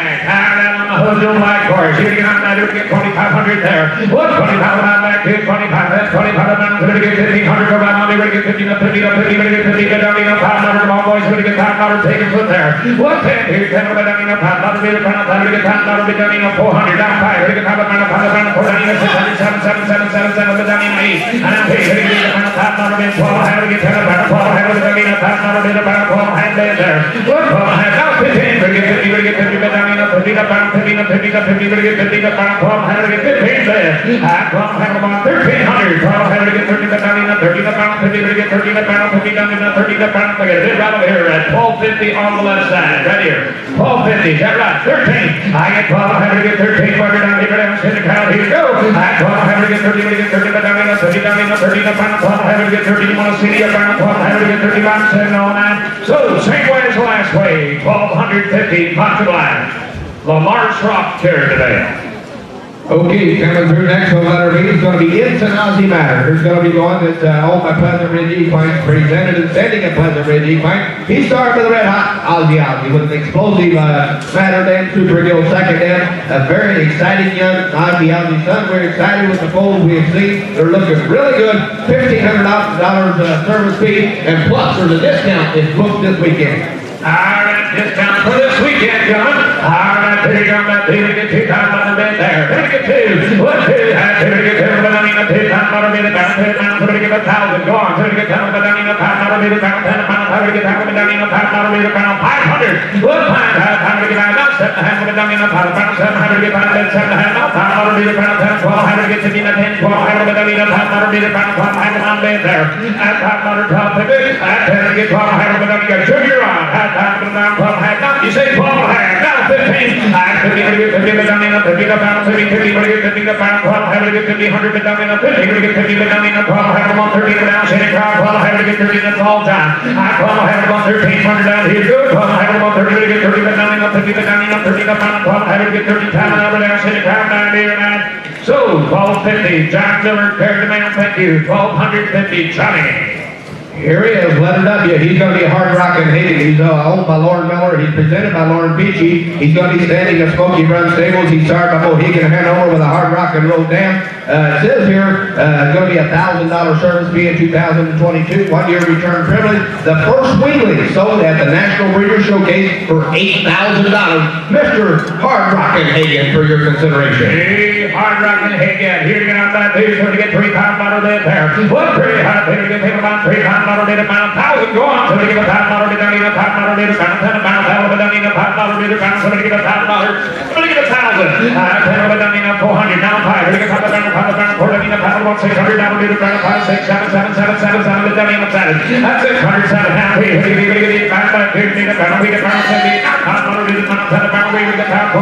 Hold Joe Black course. You get on that, you get 2,500 there. What? 25 on back, 25, that's 25 on, we're going to get 1,500, go back on, we're going to get 50 to 50 to 50, we're going to get 50 to down in a pound, come on boys, we're going to get pound, take a foot there. What? 10, here's 10 over down in a pound, we're going to get pound, we're going to get pound, we're down in a 400, down 5, we're going to get pound, 4 down in a 600, 7, 7, 7, 7, 7, we're down in 8, and I'm taking it, we're going to get pound, we're going to get 12, we're going to get 10, we're going to get pound, we're going to get pound, we're going to get 12, there. What? 12, now 15, we're going to get 50, we're going to get 50, we're down in a 50 to pound, 50 to 50 to 50, we're going to get 50 to pound, 12, we're going to get 15 there. 12, about 1,300, 12, we're going to get 30 to pound, 30 to pound, 50, we're going to get 30 to pound, 50 down in a 30 to pound, look at it, right over here at 1250 on the left side, right here. 1250, is that right? 13. I get 12, I'm going to get 13, we're down here, down in the crowd, here we go. At 12, I'm going to get 30, we're going to get 30, but down in a 30, down in a 30 to pound, 12, I'm going to get 30, you want to see the around 12, I'm going to get 30 pounds, 7 on that. So, same way as the last way, 1,250, much obliged. Lamar's Rock carried today. Okay, coming through next on letter B is going to be Anson Ozzy Matter. There's going to be the one that's owned by Pleasant Ridge Equine, presented and sending a Pleasant Ridge Equine. He started with the red hot Ozzy with an explosive Matter Dan, Super Gill second Dan. A very exciting young Ozzy son. We're excited with the foals we have seen. They're looking really good. $1,500 service fee, and plus there's a discount is booked this weekend. Alright, discount for this weekend, gentlemen. Alright, here you go, that here we get 2 times on the bed there. Here we get 2. 1, 2, and here we get 2, but I mean, 2 times on the bed down, 2 times, here we get 1,000. Go on, here we get 10, but I mean, 1 pound on the bed down, 10 pounds, here we get 10, but I mean, 1 pound on the bed down, 500. 1 pound, how we get 9, 7 hands, but I mean, 1 pound, 7, how we get 5, 7 hands, 1 pound on the bed down, 10, 12, how we get 15, 10, 12, how we get 1 pound on the bed down, 12 hands on the bed there. And 500, 12, 50, and 10, we get 12, how we get sugar on, you say 12 and a half, now 15. I 50 but down in a 50 pound, 50 but get 50 pound, 12, have to get 50, 100 but down in a 50, we get 50 but down in a 12, have 130 down, shady crowd, 12, have to get 30, that's all time. I 12, have 113, down here, good, 12, have 130, we get 30 but down in a 50 but down in a 30 pound, 12, have to get 30 pound, over down, shady crowd, down here, and so 1250, John Miller, carried the man, thank you, 1250, Johnny. Here he is, letter W. He's going to be a hard rockin' Hagen. He's owned by Lauren Miller. He's presented by Lauren Beachy. He's going to be standing at Smoky Run Stables. He's started by Mohegan Hanover with a hard rockin' roll dam. It says here, it's going to be a $1,000 service fee in 2022, 1-year return privilege. The first weekly sold at the National Breeder Showcase for $8,000. Mr. Hard Rockin' Hagen for your consideration. Hey, Hard Rockin' Hagen. Here you get out that dude, so to get $3 bid there. What pretty hot, here you get take about $3 bid about 1,000. Go on, so to get a $5 bid down in a $5 bid about 10 about down in a $5 bid about somebody get $1,000. Somebody get 1,000. 10 down in a 400. Now 5. Here you get $5 $600 down bid about 5, 6, 7, 7, 7, 7, 7 down in a 7. That's 607. Now we get $5 bid about we get $5 bid $5 bid about 10 about we get $5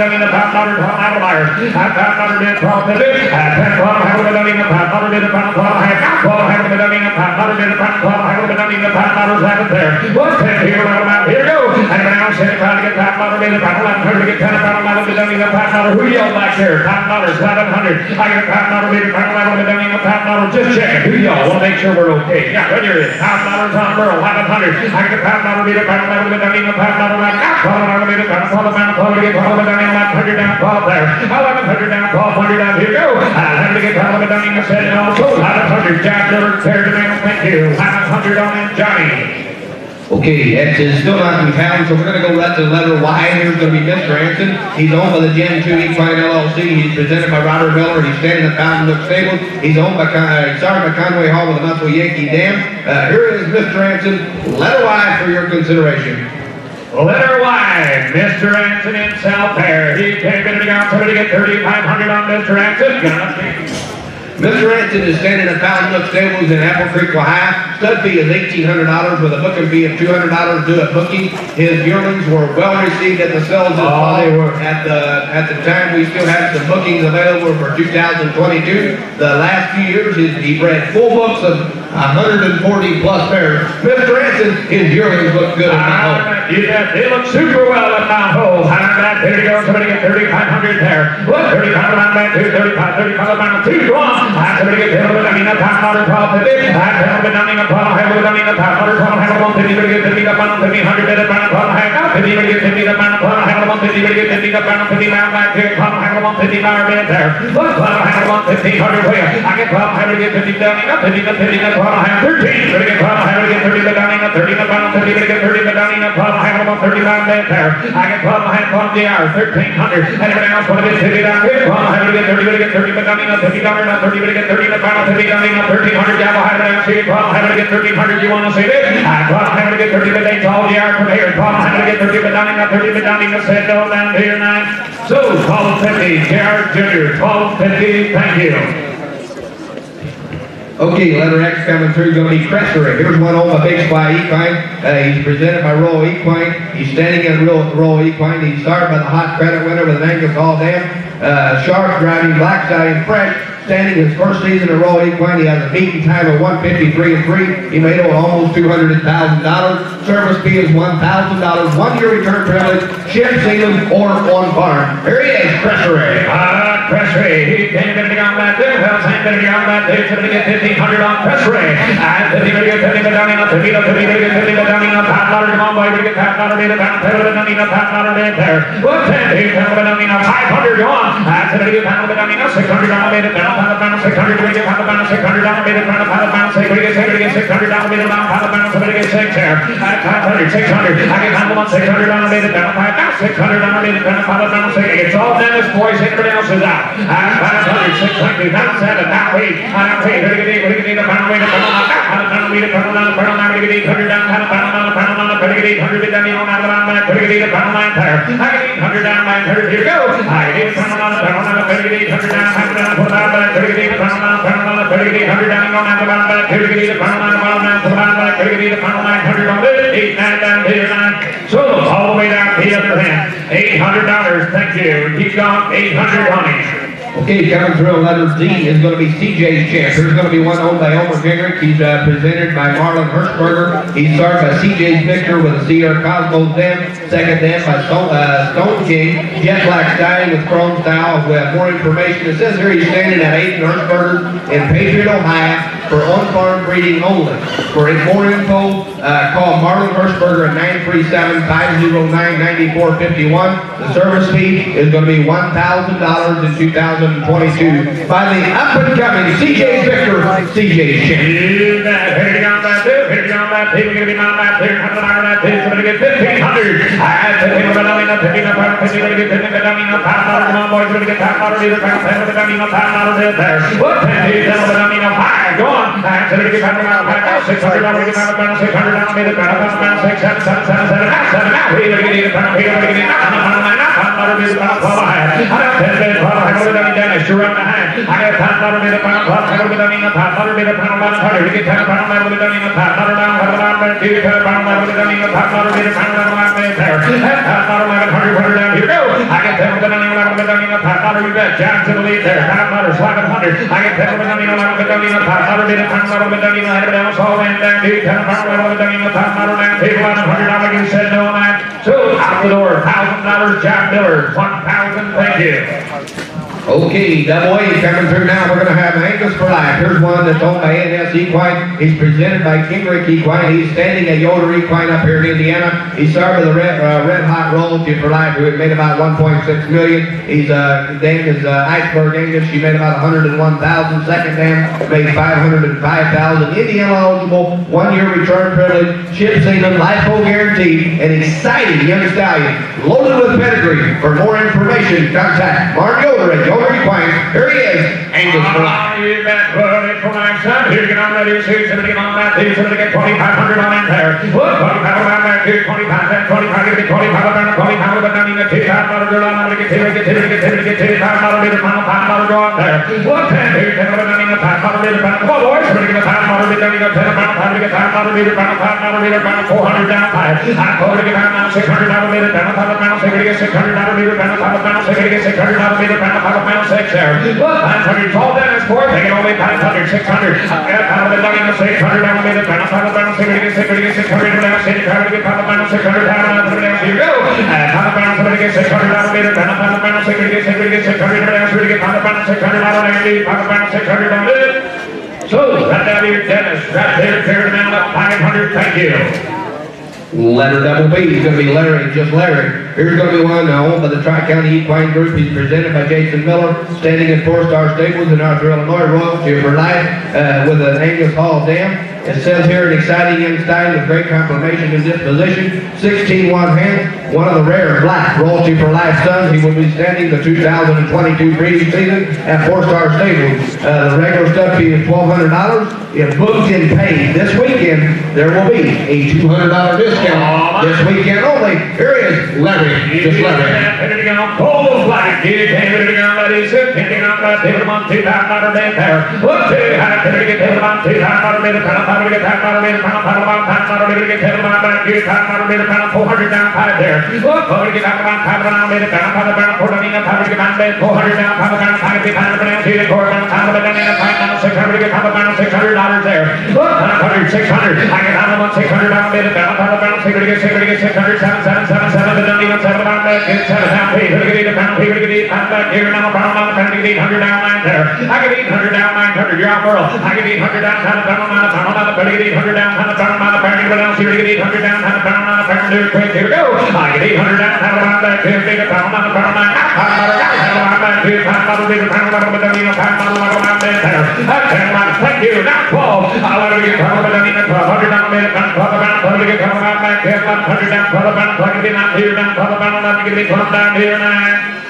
down in a $5 $12 bid 12 bid 10 $12 down in a $5 bid about 12 down in a $5 bid about 12 down in a $5 have it there. What's 10 here about here go. And now say trying to get $5 bid about 1100 to get 10 about 11 bid down in a $5. Who yelled back there? $5 $700. I get a $5 bid about 11 bid down in a $5. Just check it. Who y'all want to make sure we're okay? Yeah, right here it is. $5 on Burl, 1100. I get a $5 bid about 11 bid down in a $5. $12 bid about 12 to get 12 down in a 100 down 12 there. 1100 down 1200 down. Here go. Time to get 12 down in the set and also 1100. Jack Miller, Terry DeMann, thank you. 1100 on in Johnny. Okay, X is still not in town, so we're going to go right to the letter Y. Here's going to be Mr. Anson. He's owned by the Gen 2 Equine LLC. He's presented by Robert Miller. He's standing at Fountain Nook Stables. He's owned by Conway Hall with a Muscle Yankee Dam. Here is Mr. Anson. Letter Y for your consideration. Letter Y, Mr. Anson in South Fair. He came in to go, somebody get 3,500 on Mr. Anson. Mr. Anson is standing at Fountain Nook Stables in Apple Creek, Ohio. Stud fee is $1,800 with a booking fee of $200 due at booking. His yearlings were well received at the sales this fall. They were. At the time, we still have some bookings available for 2022. The last few years, he bred full books of 140 plus pairs. Mr. Anson, his yearlings look good at Mount Hope. They look super well at Mount Hope. There you go. Somebody get 3,500 there. What? 3,500 on that, 35 on 2. Go on. Somebody get 10 down in a $5 12 50. 10 down in a $12 down in a $5 12 50. Somebody get 50 up on 50 100 bid about 12 50. Somebody get 50 up on 12 50. Somebody get 50 up on 50 round back here. 12 50 bid there. What? 12 50 100 where? I get 12 get 50 down in a 50 to 50 to 12 13. Somebody get 12 get 30 down in a 30 up on 50. Somebody get 30 down in a 12 35 bid there. I get 12 12 DR 1300. Anybody else want to get 50 down here? 12 get 30 get 30 down in a 50 down in a 30 get 30 in the final 50 down in a 1300 gavel high down see 12 get 1300 you want to see this? 12 get 30 but they told you from here 12 get 30 but down in a 30 but down in a set down here 9. So 1250 JR Jr. 1250 thank you. Okay, letter X coming through, going to be Cressler. Here's one on my Big Spy Equine. He's presented by Royal Equine. He's standing in Royal Equine. He's started by the Hot Credit winner with an Angus All Dam. Sharp driving Black Stallion Fresh, standing his first season in Royal Equine. He has a beating time of 153.3. He made over almost $200,000. Service fee is $1,000. 1 year return privilege, ship, season, or on farm. Here he is, Presseray. Presseray, he came in on that there. Well, Sam Benny on that there. So they get 1,500 on Presseray. And then they get 50 down in a Toledo, to me, they get 50 down in a $5 come on, boy. They get $5 in a pound, $10 down in a $5 in there. Well, 10, they get $10 down in a 500 on. And then they get $5 down in a $600 down in a pound, $600, we get $5, $600 made a pound, $5, say, we get $600 made a pound, somebody get 6 there. At 500, 600, I get $1, $600 made a pound, $600 made a pound, $5, say, it's all Dennis boys, everybody else is out. At 500, 600, now 7, now 8, now 8, we get a pound, weight a pound, we get a pound, now we get 800 down, $1, we get 800 down, we get a pound, line there. I get 800 down, 900, here we go. I get a pound, we get 800 down, $100 down, $100 down, on the bottom back, here we get a pound, down to the bottom back, here we get a pound, 900 on it, 8, 9 down, 8, 9. So all the way down to the other end. $800, thank you. Keep going, 800 on it. Okay, coming through letter D is going to be CJ's chance. There's going to be one owned by Homer Gingrich. He's presented by Marlon Hirschberger. He's started by CJ's Victor with a CR Cosmos Dem. Second Dem by Stone King. Jet Black Stallion with Chrome Style. We have more information. It says here he's standing at Aiden Hirschberger in Patriot, Ohio for on-farm breeding only. For more info, call Marlon Hirschberger at 937-509-9451. The service fee is going to be $1,000 in 2022 by the up-and-coming CJ Victor, CJ's champion. Hitting on that too, hitting on that too, we're going to be on that too, on that too, so we're going to get 1,500. I said, we're going to get 1,500, come on boys, we're going to get $5 either, $5 there. What, $5, go on. I said, we're going to get $600, we're going to get $600, made it, $6, 7, 7, 7, 7, 7, now, we're going to get Dennis, you're on the hand. I have $5 made a pound, $5 made a pound, $5 made a pound, $100. We get $10 pound, $5 made a pound, $5 down, $5 made a pound, $5 made a pound, $5 made a pound, $5 made there. $5 $100 down, here we go. I get $10 made a pound, you bet. John's in the lead there. $5, $100. I get $10 made a pound, $5 made a pound, $5 made a pound, else all in there. $10 pound, $5 made a pound, $5 people $100. You said no on that. So out the door, $1,000, Jack Miller, 1,000. Thank you. Okay, double A coming through now. We're going to have Angus for life. Here's one that's owned by A&S Equine. He's presented by Gingrich Equine. He's standing at Yoder Equine up here in Indiana. He started with a red hot royalty for life. Who made about $1.6 million. His dam is Iceberg Angus. She made about $101,000. Second dam made $505,000. Indiana eligible, 1 year return privilege, ship season, lifeboat guaranteed, and exciting young stallion loaded with pedigree. For more information, contact Mark Yoder at Yoder Equine. Here he is, Angus for life. You bet, for life, son. Here, get on that here, see, somebody get on that here, somebody get 2,500 on in there. What? 25 on that here, 25, then 25, get 25 on 25, but now you get $2,500 girl on, I'm going to get $2,500 go on there. What? 10 here, 10 on the $500 come on, boys, somebody get a $500 down, you got $10 pound, you get $500 pound, 400 down, I'm going to get $600 pound, somebody get $600 pound, somebody get $600 pound, 6 there. Well, 500 all Dennis boys, they get only 500, 600. I got $500 down, 600 down, made it pound, somebody get 600 down, say, try to get $500, 600 down, here you go. $500, somebody get 600 down, made it pound, somebody get 600 down, somebody get $500, 600 down, $500, 600 down, so, right down here, Dennis, right there, tearing down up 500, thank you. Letter double B is going to be Larry, just Larry. Here's going to be one owned by the Tri-County Equine Group. He's presented by Jason Miller, standing in 4-star stables in Arthur, Illinois, royalty for life with an Angus Hall dam. It says here an exciting young stallion with great conformation and disposition, 16-1 hands, one of the rare black royalty for life sons. He will be standing the 2022 breeding season at 4-star stables. The regular stud fee is $1,200. If booked and paid this weekend, there will be a $200 discount. this weekend only. Here is Larry, just Larry. Cold black, you can't really go, ladies, picking up that table on 2 pound butter bed there. Look to have to get table on 2 pound butter bed, pound butter bed, pound butter bed, pound butter bed, pound butter bed, get table on back, you pound butter bed, pound 400 down 5 there. Look, to get out of pound butter bed, pound butter bed, pound butter bed, 400 down, pound butter bed, pound butter bed, to the core, pound butter bed, pound 600, get pound butter $600 there. Look, 100, 600, I get out of 600 down bed, pound butter bed, 600, 777, but don't even 7 down bed, get 7 down pay, look at it, pound, look at it, pound back here, now, pound, pound, get 800 down 9 there. I get 800 down 900, you're out, girl. I get 800 down, pound, pound, get 800 down, pound, get down, see, get 800 down, pound, do it quick, here we go. I get 800 down, pound, back here, get a pound, pound, thank you, now 12. I want to get 100 down, get 100 down, plug it in out here, down, get it down here, 9.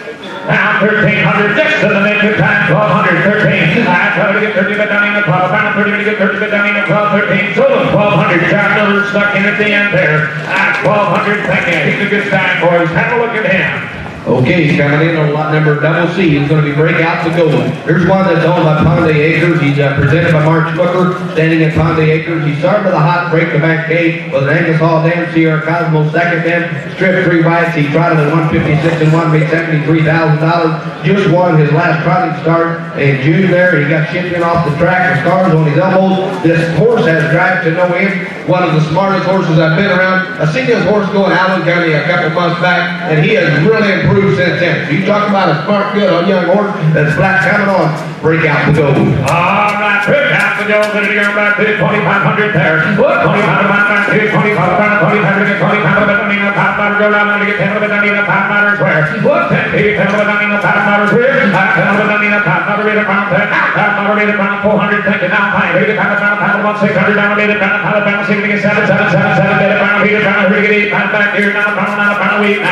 Now 1,300, just to the mid time, 1,200, 13. I try to get 30 but down in the 12, I'm 30 to get 30 but down in the 12, 13. So 1,200, John Miller stuck in at the end there. 1,200, thank you. He's a good time, boys. Have a look at him. Okay, he's coming in on lot number double C. He's going to be Breakout to Gold. Here's one that's owned by Pondé Acres. He's presented by Mark Schmucker, standing at Pondé Acres. He started with a hot break to back gate with an Angus Hall dam, Sierra Cosmo second dam, strip 3 rights. He trotted at 156 and 1, made $73,000. Just won his last trotting start in June there. He got shipped in off the track with scars on his elbows. This horse has drive to no end. One of the smartest horses I've been around. I've seen this horse go in Allen County a couple months back, and he has really improved since then. So you talk about a smart, good, young horse that's black coming on. Breakout to Gold. All right, Breakout to Gold. Going to go back to 2,500 there. Look, 2,500 back to 2,500, 2,500, get 2,500, but I mean, a top matter go down and get 10 of it, I mean, a top matter square. Look, 10 feet, 10 of it, I mean, a top matter square. 10 of it, I mean, a top matter rate of pound 10, top matter rate of pound 400, thank you, now 5, 80 pound, pound 600, down, rate of pound 6, get 7, 7, 7, 7, rate of pound, rate of pound, rate of 8, pound back here, now, pound, week, 9.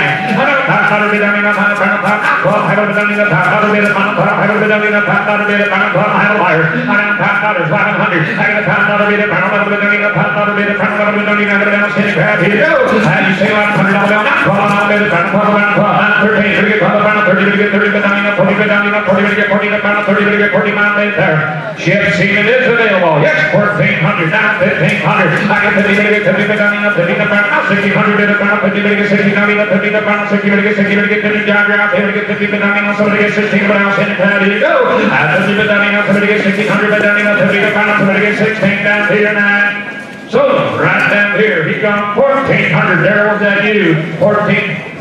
Top matter rate, I mean, a pound, 12, 5 of it, I mean, a top matter rate of pound, 12, 5 of it, I mean, a top matter rate of pound, 12, I have a wire. I got a pound, 500. I got a pound, rate of pound, 12, I mean, a pound, rate of pound, 12, I mean, a down, skinny crab, here you go. And you say, $100 bill, not 12, rate of pound, 12, 13, 30, 12, 30, 30, but down, 40, but down, 40, get 40, but down, 30, get 40, pound rate there. Ship seaman is available. Yes, 1,400, now 1,500. I got 50, get 50, but down, 50, but down, 1,600, bit of pound, 50, get 60, now 50, but down, 60, get 60, get 50, John, you're out there, get 50, but down, somebody get 16, but down, skinny crab, here you go. And 50, but down, somebody get 1,600, but down, 50, but down, somebody get 16, down here, 9. So, right down here, he gone 1,400. There was that you. 14.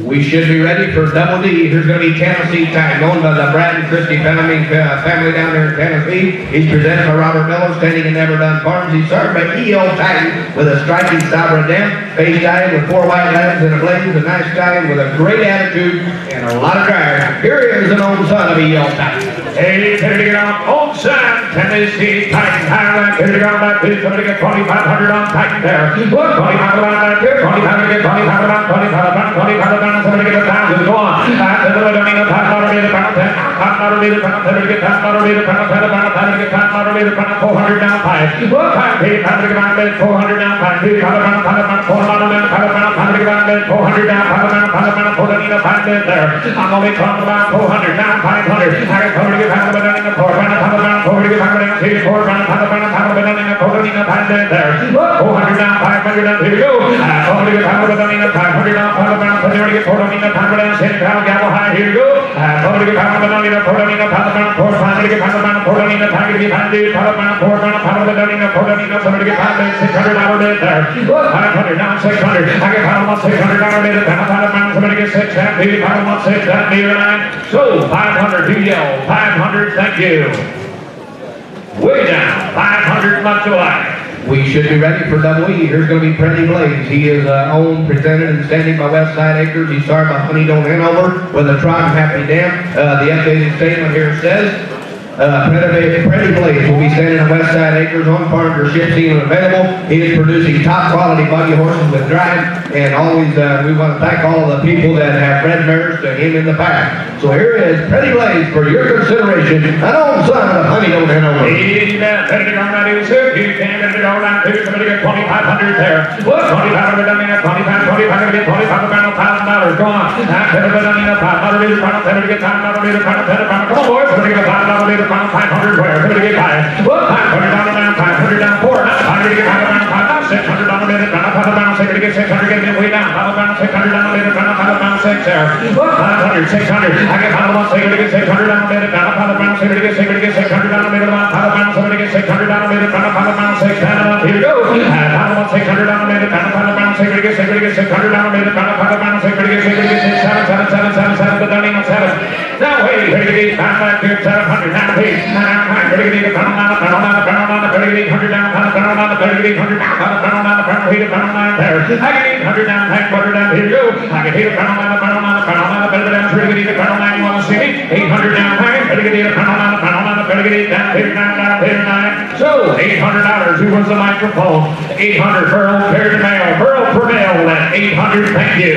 We should be ready for Double D. Here's going to be Tennessee time, owned by the Brad and Christie family down there in Tennessee. He's presented by Robert Miller, standing in Never Done Farms. He's served by E.O. Titan with a striking Sabra dam, face stallion with 4 white labs and a blaze, a nice stallion with a great attitude and a lot of drive. Here is an old son of E.O. Titan. Hey, here to get on old son, Tennessee Titan. Highland, here to get on back to somebody get 2,500 on Titan there. Look, 2,500 on back here, 2,500 get 2,500 on, 2,500 on, somebody get 1,000. Go on. After the don't need a top moderator, pound 10, top moderator, pound 10, get top moderator, pound 10, pound 10, get top moderator, pound 400 down 5. Look, 5 feet, pound to get on bed, 400 down 5 feet, pound 400 down, pound to get on bed, 400 down, pound 400 need a 5 bed there. I'm only talking about 400 down 500. I got 400 get pound of in the 4, pound 400 get pound down 3, 4, pound in the 4, need a 5 bed there. Look, 400 down 500 down, here we go. 400 get pound in the 500 down, pound 400 get 400 need a 5 down, 10 pound gavel high, here we go. 400 get pound in the 400 need a pound 4, 500 get pound 400 need a pound, get pound 2, pound 4, pound in the 400 need a somebody get pound $600 bed there. Look, 500 down 600. I get pound $600 bed, pound somebody get 6 down, pound 6 down, 9. So 500, you yell 500, thank you. Way down, 500, much alike. We should be ready for Double E. Here's going to be Freddie Blaze. He is owned, presented, and standing by Westside Acres. He's started by Honeydome Hanover with a Trot Happy Dam. The updated statement here says, Freddie Blaze will be standing at Westside Acres on farm to ship scene available. He is producing top quality buggy horses with drive, and always we want to thank all of the people that have bred mares to him in the past. So here is Freddie Blaze for your consideration, an old son of Honey Don't Hanover. Better on that is it. You can't get it all down to somebody get 2,500 there. What? 2,500 done in at 25 get $25,000 gone. After the done in at $500 $7 get time $500 come on boys, somebody get $500 $500 where? Somebody get $500. What? $500 down, $500 down, $400 get $600 down a minute, $600 get $600 get it way down, $600 down a minute, $6 there. What? $500, $600. I get $600 get $600 down a minute, $600 get $600 down a minute, somebody get $600 down a minute, $6 down. Here we go. $600 down a minute, $600 get $600 down a minute, $600 get $7, but don't even 7. Now wait, $700 now please. $800 down, there. I get $800 down, here you go. I get $800 down, you want to see me? $800 down, so $800. Who wins the microphone? $800 Burl Prevail at $800. Thank you.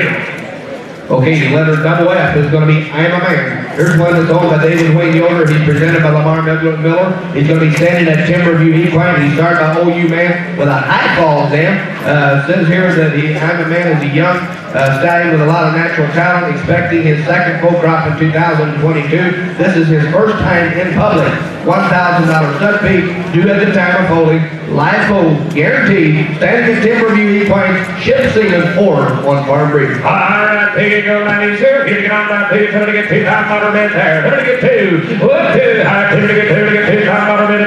Okay, the letter double F is going to be I'm a Man. Here's one that's owned by David Wayne Yoder. He's presented by Lamar Miller. He's going to be standing at Timberview Equine. He started by OU Man with a high fall exam. Says here that I'm a Man is a young stallion with a lot of natural talent, expecting his second full crop in 2022. This is his first time in public. $1,000 stud fee due at the time of foaling. Live foal guaranteed. Standing at Timberview Equine. Ship season or one farm breeder. All right, here you go, ladies. Here you get on that page. Somebody get $2,000 bid there. Somebody get $2. What? $2. All right, somebody get $2. $2,000 bid.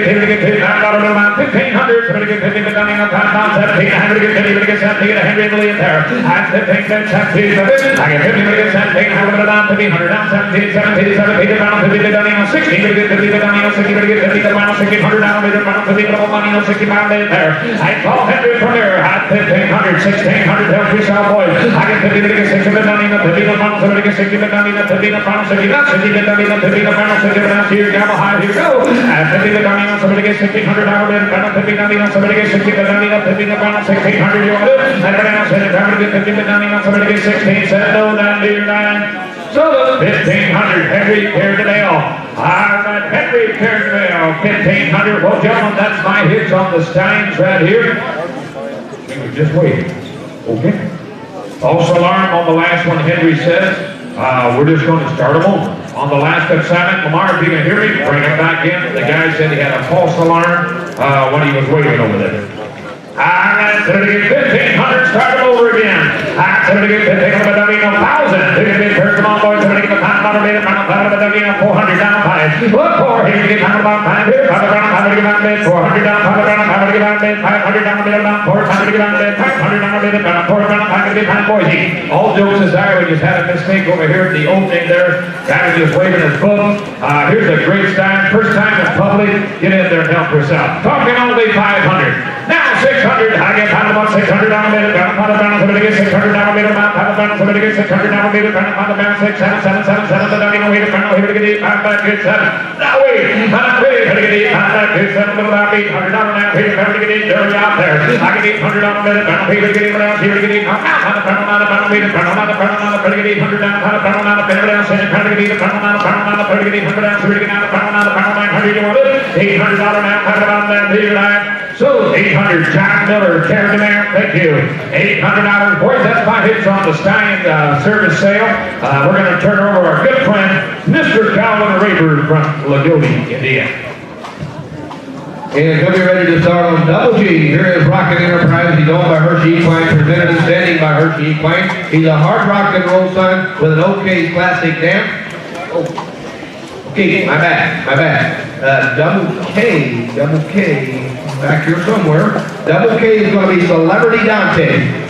Somebody get $2,000 about $1,500. Somebody get $50 bid down on time. $1,700. $50 get $17. Henry and Lee in there. I get $15 bid. $17. I get $50 bid. $17. How about down $1,500 down $17. $17 down $50 bid down $16. $50 bid down $60. $50 down $1,600 down $50 money on $65 bid there. I call Henry from there. I $1,500. $1,600. Help yourself, boys. I get $50 bid. $60 bid down $50. Somebody get $60 bid down $50. $60 bid down $50. Here, gamble high. Here we go. $50 bid down somebody get $1,600 bid. $50 down somebody get $60 bid down $50 down $1,600. You want it? And then I said, somebody get $50 bid down somebody get $16. Said no down to your 9. So $1,500. Henry Carrierdale. All right, Henry Carrierdale. $1,500. Well, gentlemen, that's my hits on the Steins right here. Just wait. Okay. False alarm on the last one, Henry says. We're just going to start a moment. On the last assignment, Lamar, if you can hear me, bring him back in. The guy said he had a false alarm when he was waiting over there. All right, somebody get $1,500, start it over again. All right, somebody get $1,500, $1,000. Come on, boys, somebody get $500, $400 down, $5. Look, $4, here you get $500 here. $500 down, $400 down, $500 down, $400 down, $500 boys. All jokes aside, we just had a mistake over here at the opening there. Guy was just waving his book. Here's a great Stein. First time in public. Get in there and help yourself. Talking only $500. Now $600. I get $600 down a minute. Somebody get $600 down a minute. Somebody get $600 down a minute. $6, 7, 7, 7, 7. But don't wait. Here to get 8, 5, 5, good 7. Now wait. Here to get 8, 5, 5, good 7. Little about $800 now. Here to get 8. Dirty out there. I get $800 down a minute. Here to get 8 down. Here to get 8 down. So $800, John Miller, Karen DeMare, thank you. $800, boys, that's my hits on the Stallion service sale. We're going to turn over our good friend, Mr. Calvin Rayburn from Lagodi, Indiana. And he'll be ready to start on Double G. Here is Rocket Enterprise. He's owned by Hershey Equine, presented and standing by Hershey Equine. He's a hard rock and roll son with an OK classic dam. Oh. Okay, my bad. Double K, back here somewhere. Double K is going to be Celebrity Dante.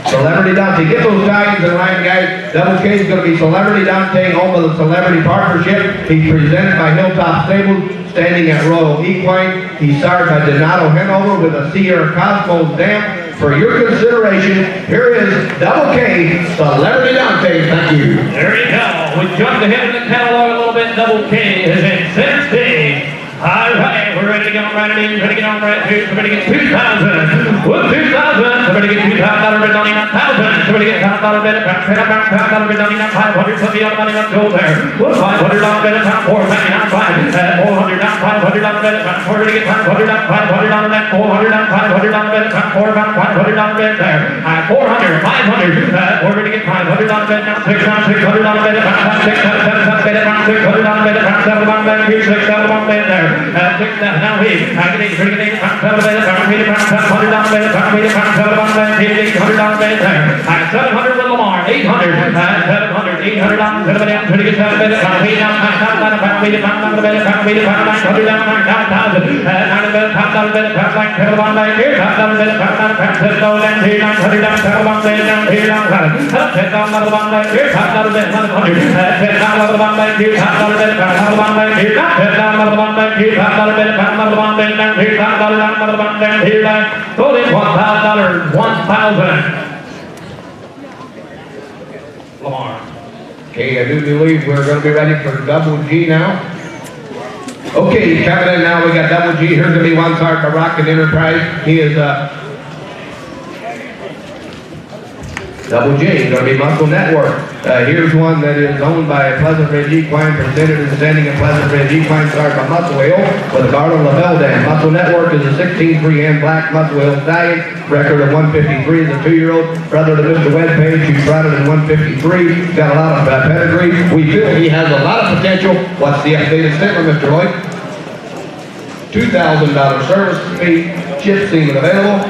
Get those stallions in line, guys. Double K is going to be Celebrity Dante, home of the Celebrity Partnership. He's presented by Hilltop Stables, standing at Royal Equine. He's started by Donato Hanover with a Sierra Cosmos dam. For your consideration, here is Double K, Celebrity Dante. Thank you. There you go. We jumped ahead in the catalog a little little bit. Double K is in center stage. All right, we're ready to get on right in. Ready to get on right here. Somebody get 2,000. With 2,000. Somebody get $2,000 bid on 1,000. Somebody get $1,000 bid at $500 bid on 500. Somebody on money up go there. With $500 bid at $499. 400 down 500 bid at 400 to get 500 down 500 on that 400 down 500 on bid at 4 about 500 on bid there. 400 500. We're ready to get 500 on bid now 600 on bid at 600 bid at 600 on bid at 7 on bid here 6 on bid there. 6 now we I get 7 bid at 700 on bid at 7 on bid 800 on bid there. 700 with Lamar 800 800 on 7 down 20 get 7 bid at 5 down 5 bid at 5 bid at 5 bid at 900 down 9,000 9 bid at 5 bid at 5 like 7 on bid here 5 bid at 5 7 down here 900 down 7 on bid down here down 10 down on bid here 5 bid 100 10 down on bid here 5 bid 5 on bid here 10 down on bid here 5 bid 5 on bid down here 5 down here total $1,000 1,000 Lamar. Okay, I do believe we're going to be ready for Double G now. Okay, coming in now, we got Double G. Here's going to be one start by Rocket Enterprise. He is Double G, going to be Muscle Network. Here's one that is owned by Pleasant Ridge Equine, presented and sending a Pleasant Ridge Equine start by Muscle Whale with Garland LaBelle Dam. Muscle Network is a 16-3 black Muscle Whale Stallion. Record of 153 as a 2-year-old. Brother to Mr. Webpage, who's running in 153. Got a lot of pedigree. We feel he has a lot of potential. What's the updated statement, Mr. Lloyd? $2,000 service fee. Chip seeming available.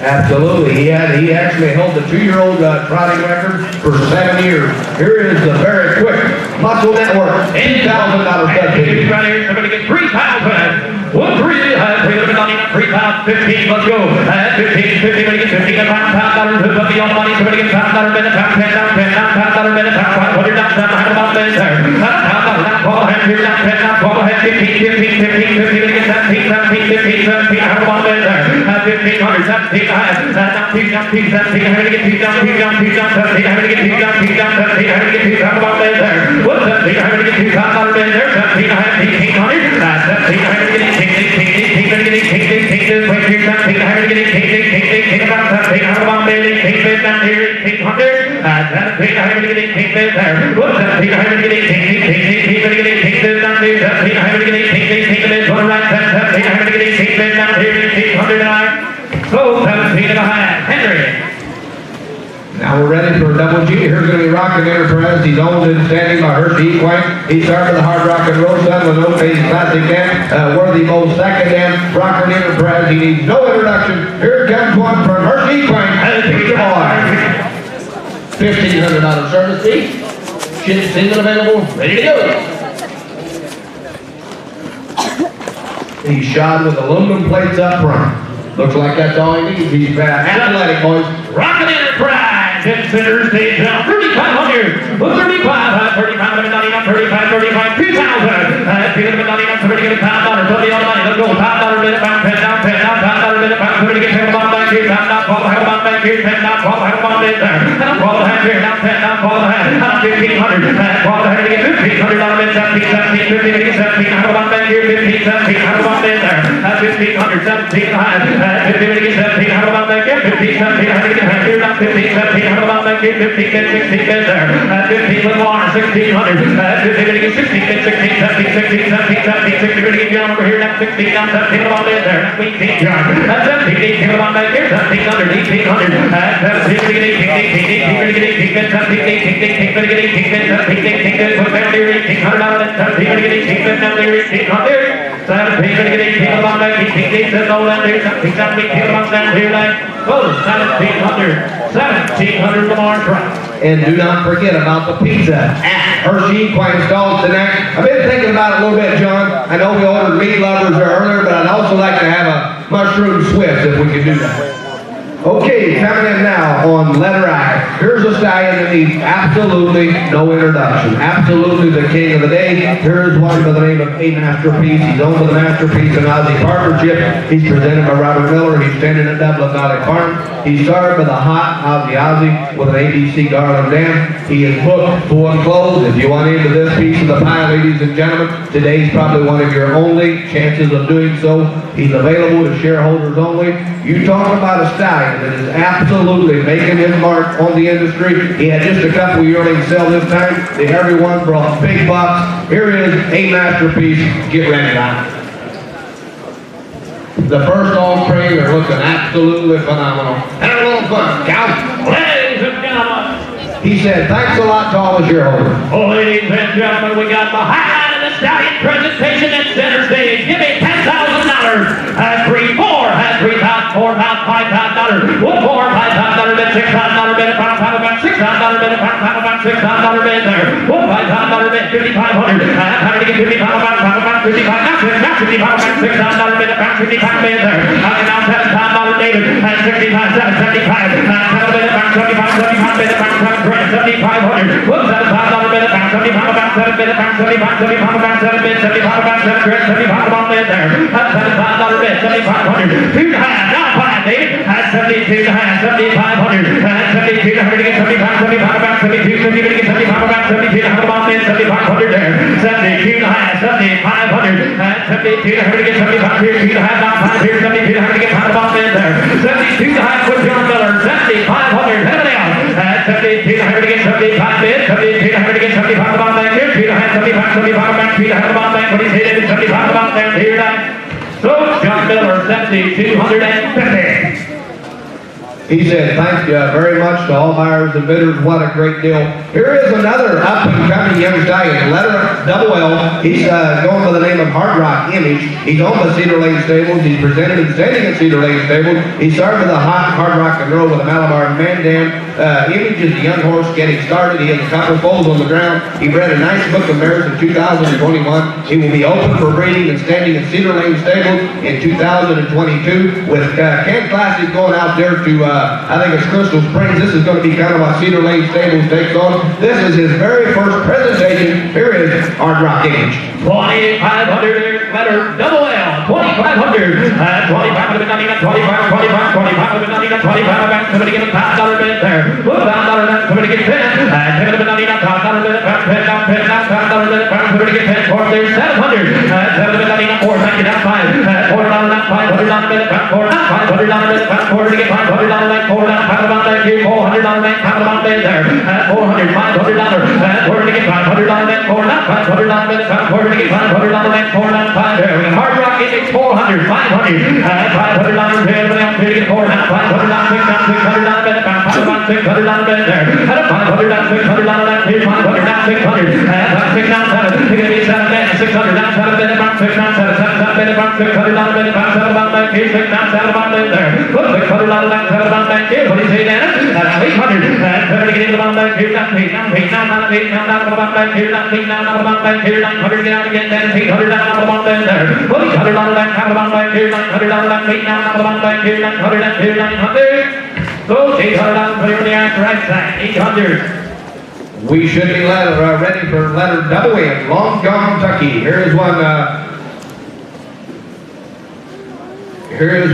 Absolutely. He actually held the 2-year-old trotting record for 7 years. Here is the very quick Muscle Network $10,000 subsidy. Right here, somebody get 3,000. 1 3 3,000 15. Let's go. 15 somebody get 15 $5,000 somebody on money, somebody get $5 minute, $10 minute, $500 down minutes there. Call ahead here down 10 now, call ahead 15 somebody get 17 15 $100 minute there. 1,500 17 down 2 down 2 17 I'm gonna get 2 down 2 down 2 down 17 I'm gonna get 2 down 2 down 17 I'm gonna get 2 down about there. What's 17 I'm gonna get 2 down out of there 17 I have 1,800 17 I'm gonna get 18 I'm gonna get 18 wait here 17 I'm gonna get 18 about 17 I'm about there 18 down here 1,800 17 I'm gonna get 18 there. What's 17 I'm gonna get 18 I'm gonna get 18 down there 17 I'm gonna get 18 to the right 17 I'm gonna get 18 down here 1,800 and so 17 and a half. Henry. Now we're ready for Double G. Here's going to be Rocket Enterprise. He's owned and standing by Hershey Equine. He started the Hard Rock and Roll Sun with No Face Classic Dam. Worthy Most Second Dam. Rocket Enterprise. He needs no introduction. Here comes one from Hershey Equine. Picture boy. $1,500 service fee. Chip single available. Ready to go. He's shod with aluminum plates up front. Looks like that's all he needs. He's athletic, boys. Rocket Enterprise in center stage now. 3,500. 35, 35, 35, 35, 2,000. Somebody get $5. Somebody on money. Let's go. $5 minute, $10 down, $10 minute, somebody get $10 back here. $10 back here. $10 there. And I'm $12 here. Now $10 $1,500. $1,500 to get $1,500 minute, 17, 50, 17. Back here. 15, 17. There. 1,500, 17 high. 15, 17. Back here. 15, 17. Here. Now 15, 17. Back here. 15, 16 there. 15 with Lamar. 1,600. 15, 16, 16, 17, 16, 17, 17, 16. Get over here. Now 16 down. 17 about there. That's 18 yards. 17, 18 about back here. 1,700, 1,800. 17, 18, 18, 18, 17, 18, 18, 17, 18, put down there. 1,800 out of that. 17, 18, down there. 1,800. 17, 18 about back. 18, says all down there. 17, 18 about down here. Oh, 1,700. 1,700 Lamar price. And do not forget about the pizza at Hershey Equine Stalls tonight. I've been thinking about it a little bit, John. I know we ordered meat lovers earlier, but I'd also like to have a mushroom Swiss if we could do that. Okay, coming in now on letter I. Here's a stallion that needs absolutely no introduction. Absolutely the king of the day. Here's one by the name of A Masterpiece. He's owned with a Masterpiece and Ozzy Carpenter. He's presented by Robert Miller. He's standing at Dublin Valley Farm. He started with a hot Ozzy with an ABC Garland dam. He is booked full and closed. If you want into this piece of the pie, ladies and gentlemen, today's probably one of your only chances of doing so. He's available to shareholders only. You talk about a stallion that is absolutely making his mark on the industry. He had just a couple yearlings sell this time. Everyone brought big bucks. Here is a masterpiece. Get ready now. The first offspring are looking absolutely phenomenal. And a little fun. Count. Ladies and gentlemen. He said, thanks a lot to all the shareholders. Oh, ladies and gentlemen, we got the highlight of the stallion presentation at center stage. Give me $10,000. Has 3, 4, has 3,000, 4,000, $5,000. 1 more, $5,000 bid, $6,000 bid, $5,000 bid, $6,000 bid, $5,000 $6,000 bid there. $1, $5,000 bid, $5,500. How to get $55,000, $55,000, now $55,000, $6,000 bid, $55,000 bid there. Now $7,000 David, and $65,000, $75,000, $75,000 bid, $7,500. Whoops, $7,000 bid, $75,000 bid, $75,000 bid, $75,000 bid, $75,000 bid there. That's $7,500 bid, $7,500. 2.5, now 5, David. That's $72.5, $7,500. That's $72.5 to get $75,000, $72, $70 to get $75,000, $72.5 bid, $7,500 there. $72.5, $7,500. That's $72.5 to get $75,000, $2.5, now 5 here, $72.5 to get $100 bid there. $72.5 with John Miller, $7,500. Heavily out. That's $72.5 to get $75 bid, $72.5 to get $75,000 back here, $2.5, $75 back, $2.5 back. What he said is $75 there, here tonight. So, John Miller, $7,250. He said, thank you very much to all buyers and bidders. What a great deal. Here is another up-and-coming young stallion, letter double L. He's going by the name of Hard Rock Image. He's owned by Cedar Lane Stables. He's presented and standing at Cedar Lane Stables. He started with a hot Hard Rock and Roll with a Malabar Man Dam. Image is a young horse getting started. He has a couple foals on the ground. He bred a nice book of mares in 2021. He will be open for breeding and standing at Cedar Lane Stables in 2022 with Ken Classic going out there to I think it's Crystal Springs. This is going to be kind of what Cedar Lane Stables takes on. This is his very first presentation. Here is Hard Rock Image. 2,500 letter double L, 2,500. 2,500 $25, 25, 25, 25, somebody give a $5 bid there. $5, somebody get 10. $10 $5 bid, somebody get 10 for there. 700. $7 $4, thank you, that's $5. $4, not $500 bid, $4, not $500 bid, $4 to get $500 like $4, not $500 here, $400 like $500 bid there. $400, $500. $4 to get $500 bid, $4, not $500 bid, $4 to get $500 like $4, not $5 there. Hard Rock Image 400, 500. $500 bid, but I'm bidding $4, not $500, $600 bid, $500 bid there. $500, $600 here, $500, not $600. $600, to get me 7 bid, $600, not 7 bid, about $600, 7 bid, about $600 bid, about $7 here, $600 bid there. $600 like $7 back here. What do you say, Dennis? $800. $7 to get into the bottom back here, not $8, not $8, not $8, not the bottom back here, not $8, not the bottom back here, $900 to get out again, Dennis, $800 down the bottom back there. $800 back, out the bottom back here, $900 back, $8 down the bottom back here, $900 back here, $900. So $800 put here on the right side, $800. We should be ready for letter double in Long John, Kentucky. Here is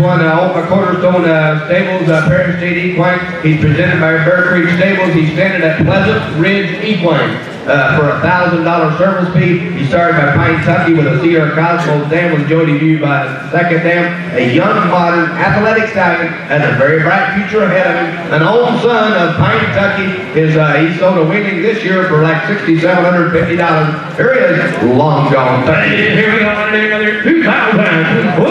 one Oklahoma Cornerstone Stables, Paris State Equine. He's presented by Bear Creek Stables. He's standing at Pleasant Ridge Equine for a $1,000 service fee. He started by Pine, Kentucky with a Sierra Cosmos dam with Jody View by second dam. A young, modern, athletic stallion has a very bright future ahead of him. An old son of Pine, Kentucky. He sold a winning this year for like $6,750. Here is Long John, Kentucky. Here we go, another 2,000. 1, 2,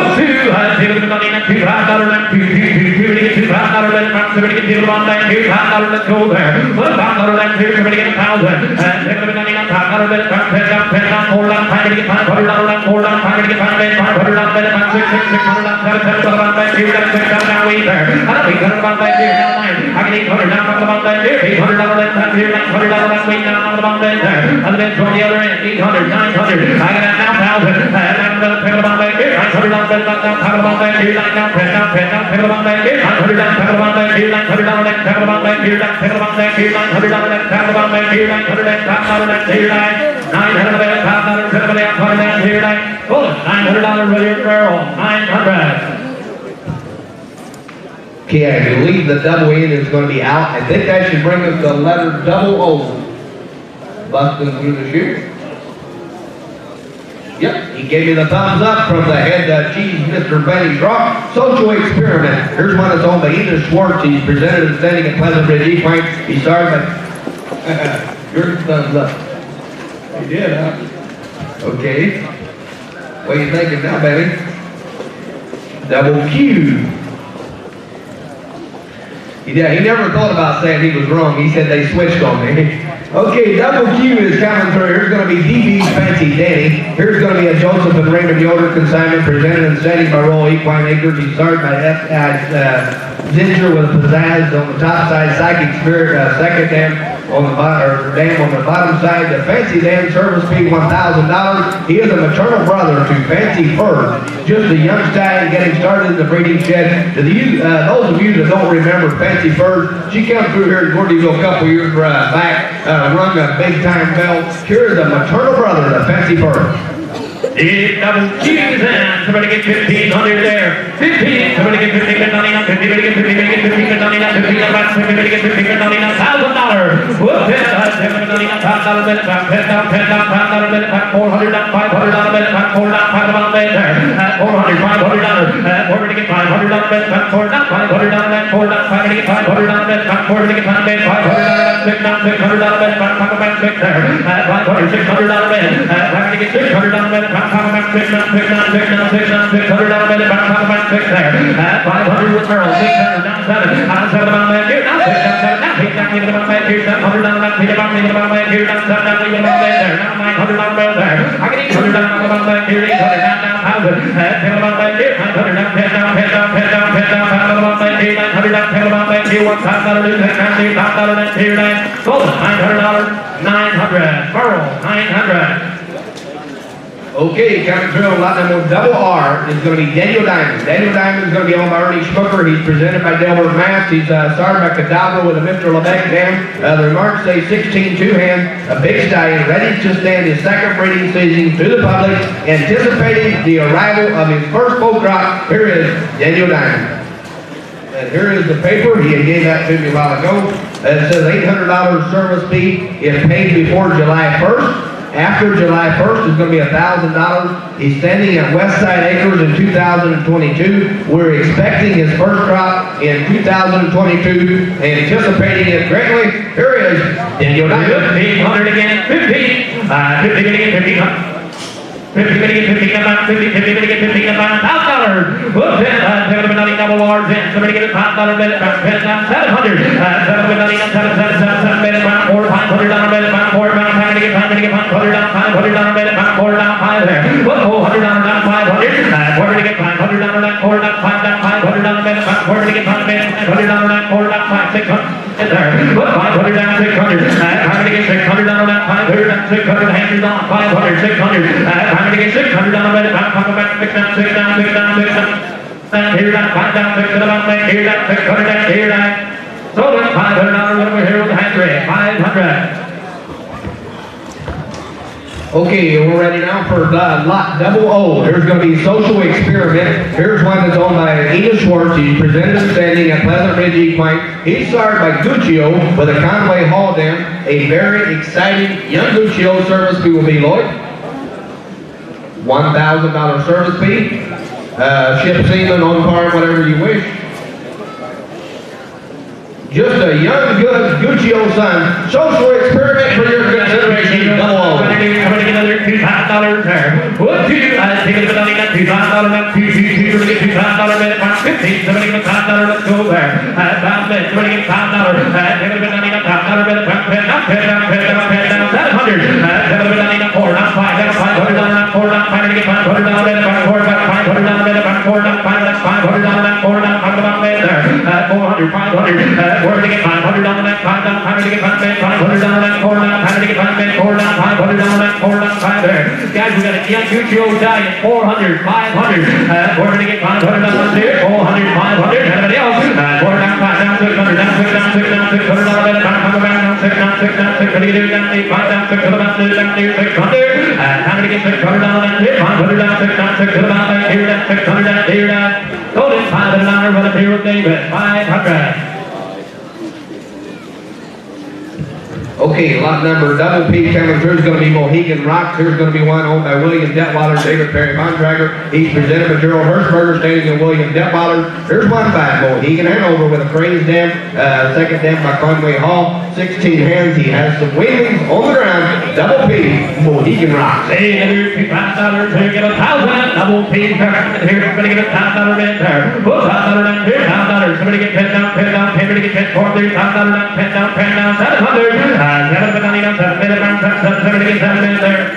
I see the money, $2,500, $2,200 to get $2,500, somebody get $2,000 back here, $5, let's go there. $5 back here, somebody get $1,000. $500 bid, $10 down, $4 down, $5 to get $500 down, $4 down, $5 to get $500 bid, $500 bid, $600 down, $700 back here, got $600 now, $8 there. $800 back here, now $9. I get $800 down on the bottom back here, $800 back here, $900 back, $8 down on the bottom back there. Other bid from the other end, $800, $900. I get that now, $1,000. $10 back here, $900 bid, back down, $10 back here, $9 down, $10 back here, $900 down, $10 back here, $900 down, $10 back here, $10 back here, $900 down, $10 back here, $900 down. $900 $5 $7 here tonight. $900 ready to barrel. $900. Okay, I believe the double N is going to be out. I think that should bring us the letter double O. Busting through the chute. Yep, he gave me the thumbs up from the head cheese, Mr. Benny Rock. Social experiment. Here's one that's owned by Edith Schwartz. He's presented and standing at Pleasant Ridge Equine. He started by... Your thumbs up. He did, huh? Okay. What are you thinking now, Benny? Double Q. Yeah, he never thought about saying he was wrong. He said they switched on me. Okay, double Q is coming through. Here's going to be DB's Fancy Danny. Here's going to be a Joseph and Raymond Yoder consignment presented and standing by Royal Equine Acres. He's started by Ginger with pizzazz on the top side, Psychic Spirit, second dam on the bottom side. The Fancy Dan service fee $1,000. He is a maternal brother to Fancy Fur, just a young stallion getting started in the breeding shed. To those of you that don't remember Fancy Fur, she came through here in Gordyville a couple years back, rung a big time bell. Here is a maternal brother to Fancy Fur. Double Q's and somebody get 1,500 there. 15, somebody get 15, 99, 50, somebody get 50, 15, 99, 50, somebody get 50, 99, $1,000. Whoop, $10, $99, $1,000 minute back, $10, $500 minute back, $400, $500 minute back, $400 minute there. $400, $500, we're going to get $500 minute back, $400, $500, $500 get $500 minute back, $400 get $500 minute, $500, $600 minute back, $500 there. $500, $600 minute, $500 get $600 minute back. $600 minute back, $500 there. 500 with Earl, 600 down 7. Down 7 about that here, now 6 down 7. Now 8 down, leave it about that here, 700 down that, leave it about that here, down 7 down, leave it about that there. Now 900 down there. I get 800 down about that here, 800 down 1,000. 10 about that here, 900 down, 10 down, 10 down, 10 down, 10 down, 5 about that here, 900 down, 10 about that here, $1,000 lose that down here, $5 that here, $900, $900, Burl, 900. Okay, coming through on lot number double R is going to be Daniel Diamond. Daniel Diamond is going to be owned by Ernie Schmucker. He's presented by Delbert Mass. He's started by Cadabra with a Mr. Lebec dam. The remarks say 16 two-hand, a big stallion, ready to stand his second breeding season to the public, anticipating the arrival of his first full crop. Here is Daniel Diamond. And here is the paper. He gave that to me a while ago. It says $800 service fee if paid before July 1st. After July 1st, it's going to be $1,000. He's standing at Westside Acres in 2022. We're expecting his first crop in 2022, anticipating it greatly. Here is Daniel Diamond. 1,500 again, 15. 50 again, 1,500. 50, 50, $1,000. Whoop, 10, double R's in. Somebody get a $5 minute, 10, 700. 7 minute, 4, $500 minute, 4, time to get $500 down, $500 minute, 4 down, 5 there. Whoop, $400 down, 500. 4 to get $500 down, 4 down, 5 down, $500 minute, 4 to get $500 down, 4 down, 5, 600. In there. Whoop, $500 down, 600. Time to get $600 down, 500 down, 600. Hands on, 500, 600. Time to get $600 down, 6 down, 6 down, 6 down, 6 down. Here down, 5 down, 6 down, here down, 600 down, here down. So that's $500 over here with the hand rate, 500. Okay, we're ready now for lot double O. There's going to be social experiment. Here's one that's owned by Edith Schwartz. He's presented and standing at Pleasant Ridge Equine. He's started by Guccio with a Conway Hall dam. A very exciting young Guccio service fee will be, Lloyd. $1,000 service fee. Ship seaman, on farm, whatever you wish. Just a young, good Guccio son. Social experiment for your consideration. Double O. I'm going to get another $2,000 there. Whoop, take it $2,000 up, $2,000 minute, 15, somebody get $5, let's go there. 5 minutes, somebody get $5, take it $5 minute, 10 down, 700. 700, 4, not 5, that's $500, not 4, not 5, to get $500 minute, 4, $500 minute, 4, not 5, that's $500, not 4, not 5 minute there. 400, 500, we're going to get $500 net, 5 down, 5 to get $5 minute, $500 net, 4 down, 5 to get $5 minute, 4 down, $500 net, 4 down, 5 there. Guys, we got a young Guccio diet, 400, 500, we're going to get $500 here, 400, 500, anybody else? 4 down, 5 down, 600, down, 6 down, 6 down, $600 minute, 5 down, 6 down, 6 down, 6 do down, 8, 5 down, 6 down, 600, time to get $600 net, 500 down, 6 down, 6 down, here down, 600 down, here down, total $500. $500 for the Beer with David, 500. Okay, lot number double P coming through is going to be Mohegan Rocks. Here's going to be one owned by William Detweiler, David Perry Bontrager. He's presented by Gerald Hirschberger, standing in William Detweiler. Here's one by Mohegan Hanover with a cranes dam. Second dam by Conway Hall. 16 hands. He has some wings on the ground. Double P, Mohegan Rocks. Hey, $5 to get $1,000. Double P coming here. Somebody get $1,000 in there. Put $1,000 down here. $1,000. Somebody get 10 down, 10 down, 10. Somebody get 10 for $3,000 down, 10 down, 10 down, 700. 7 banana, 7 minute, 7 get 7 minutes there.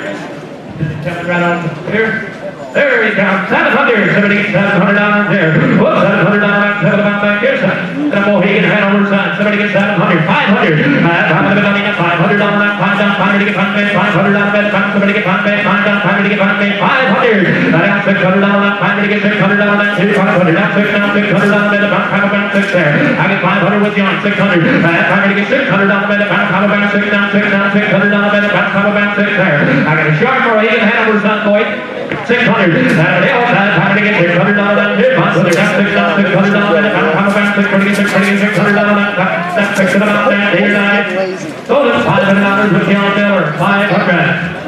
7 right on here. There he comes, 700. Somebody get $700 there. Whoop, $700 7 back here, son. And a Mohegan Hanover side. Somebody get 700, 500. 500 banana, $500 down, 5 down, 500 get 5 minutes, $500 bet, somebody get 5 minutes, 5 down, 500 get 5 minutes, 500. Down $600 down, 500 get $600 down, 500 down, $600 bet, about 5 there. I get 500 with you on 600. 500 get $600 bet, about 6 down, $600 bet, about 6 there. I got a sharp Mohegan Hanover son, boy. 600. They all had time to get $600 down here. So they got $600 bet, about 600 down. That's $600 down here. So that's $500 with you on there. 500.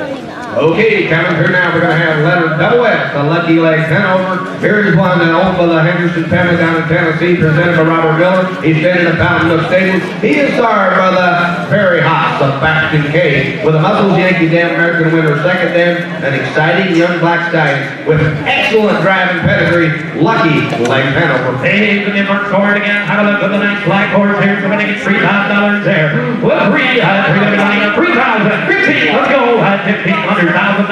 Okay, coming through now, we're going to have letter double S, the Lucky Legs Hanover. Here is one owned by the Henderson family down in Tennessee, presented by Robert Miller. He's standing at Fountain of Stables. He is starred by the Prairie Hops of Bastion Cave, with a Muscles Yankee Dam American winner, second dam, an exciting young black stallion with excellent driving pedigree, Lucky Legs Hanover. Hey, the different scored again. Have a look at the nice black horse here. Somebody get $3,000 there. Well, 3,000. 15. Let's go. 1,500. $1,000.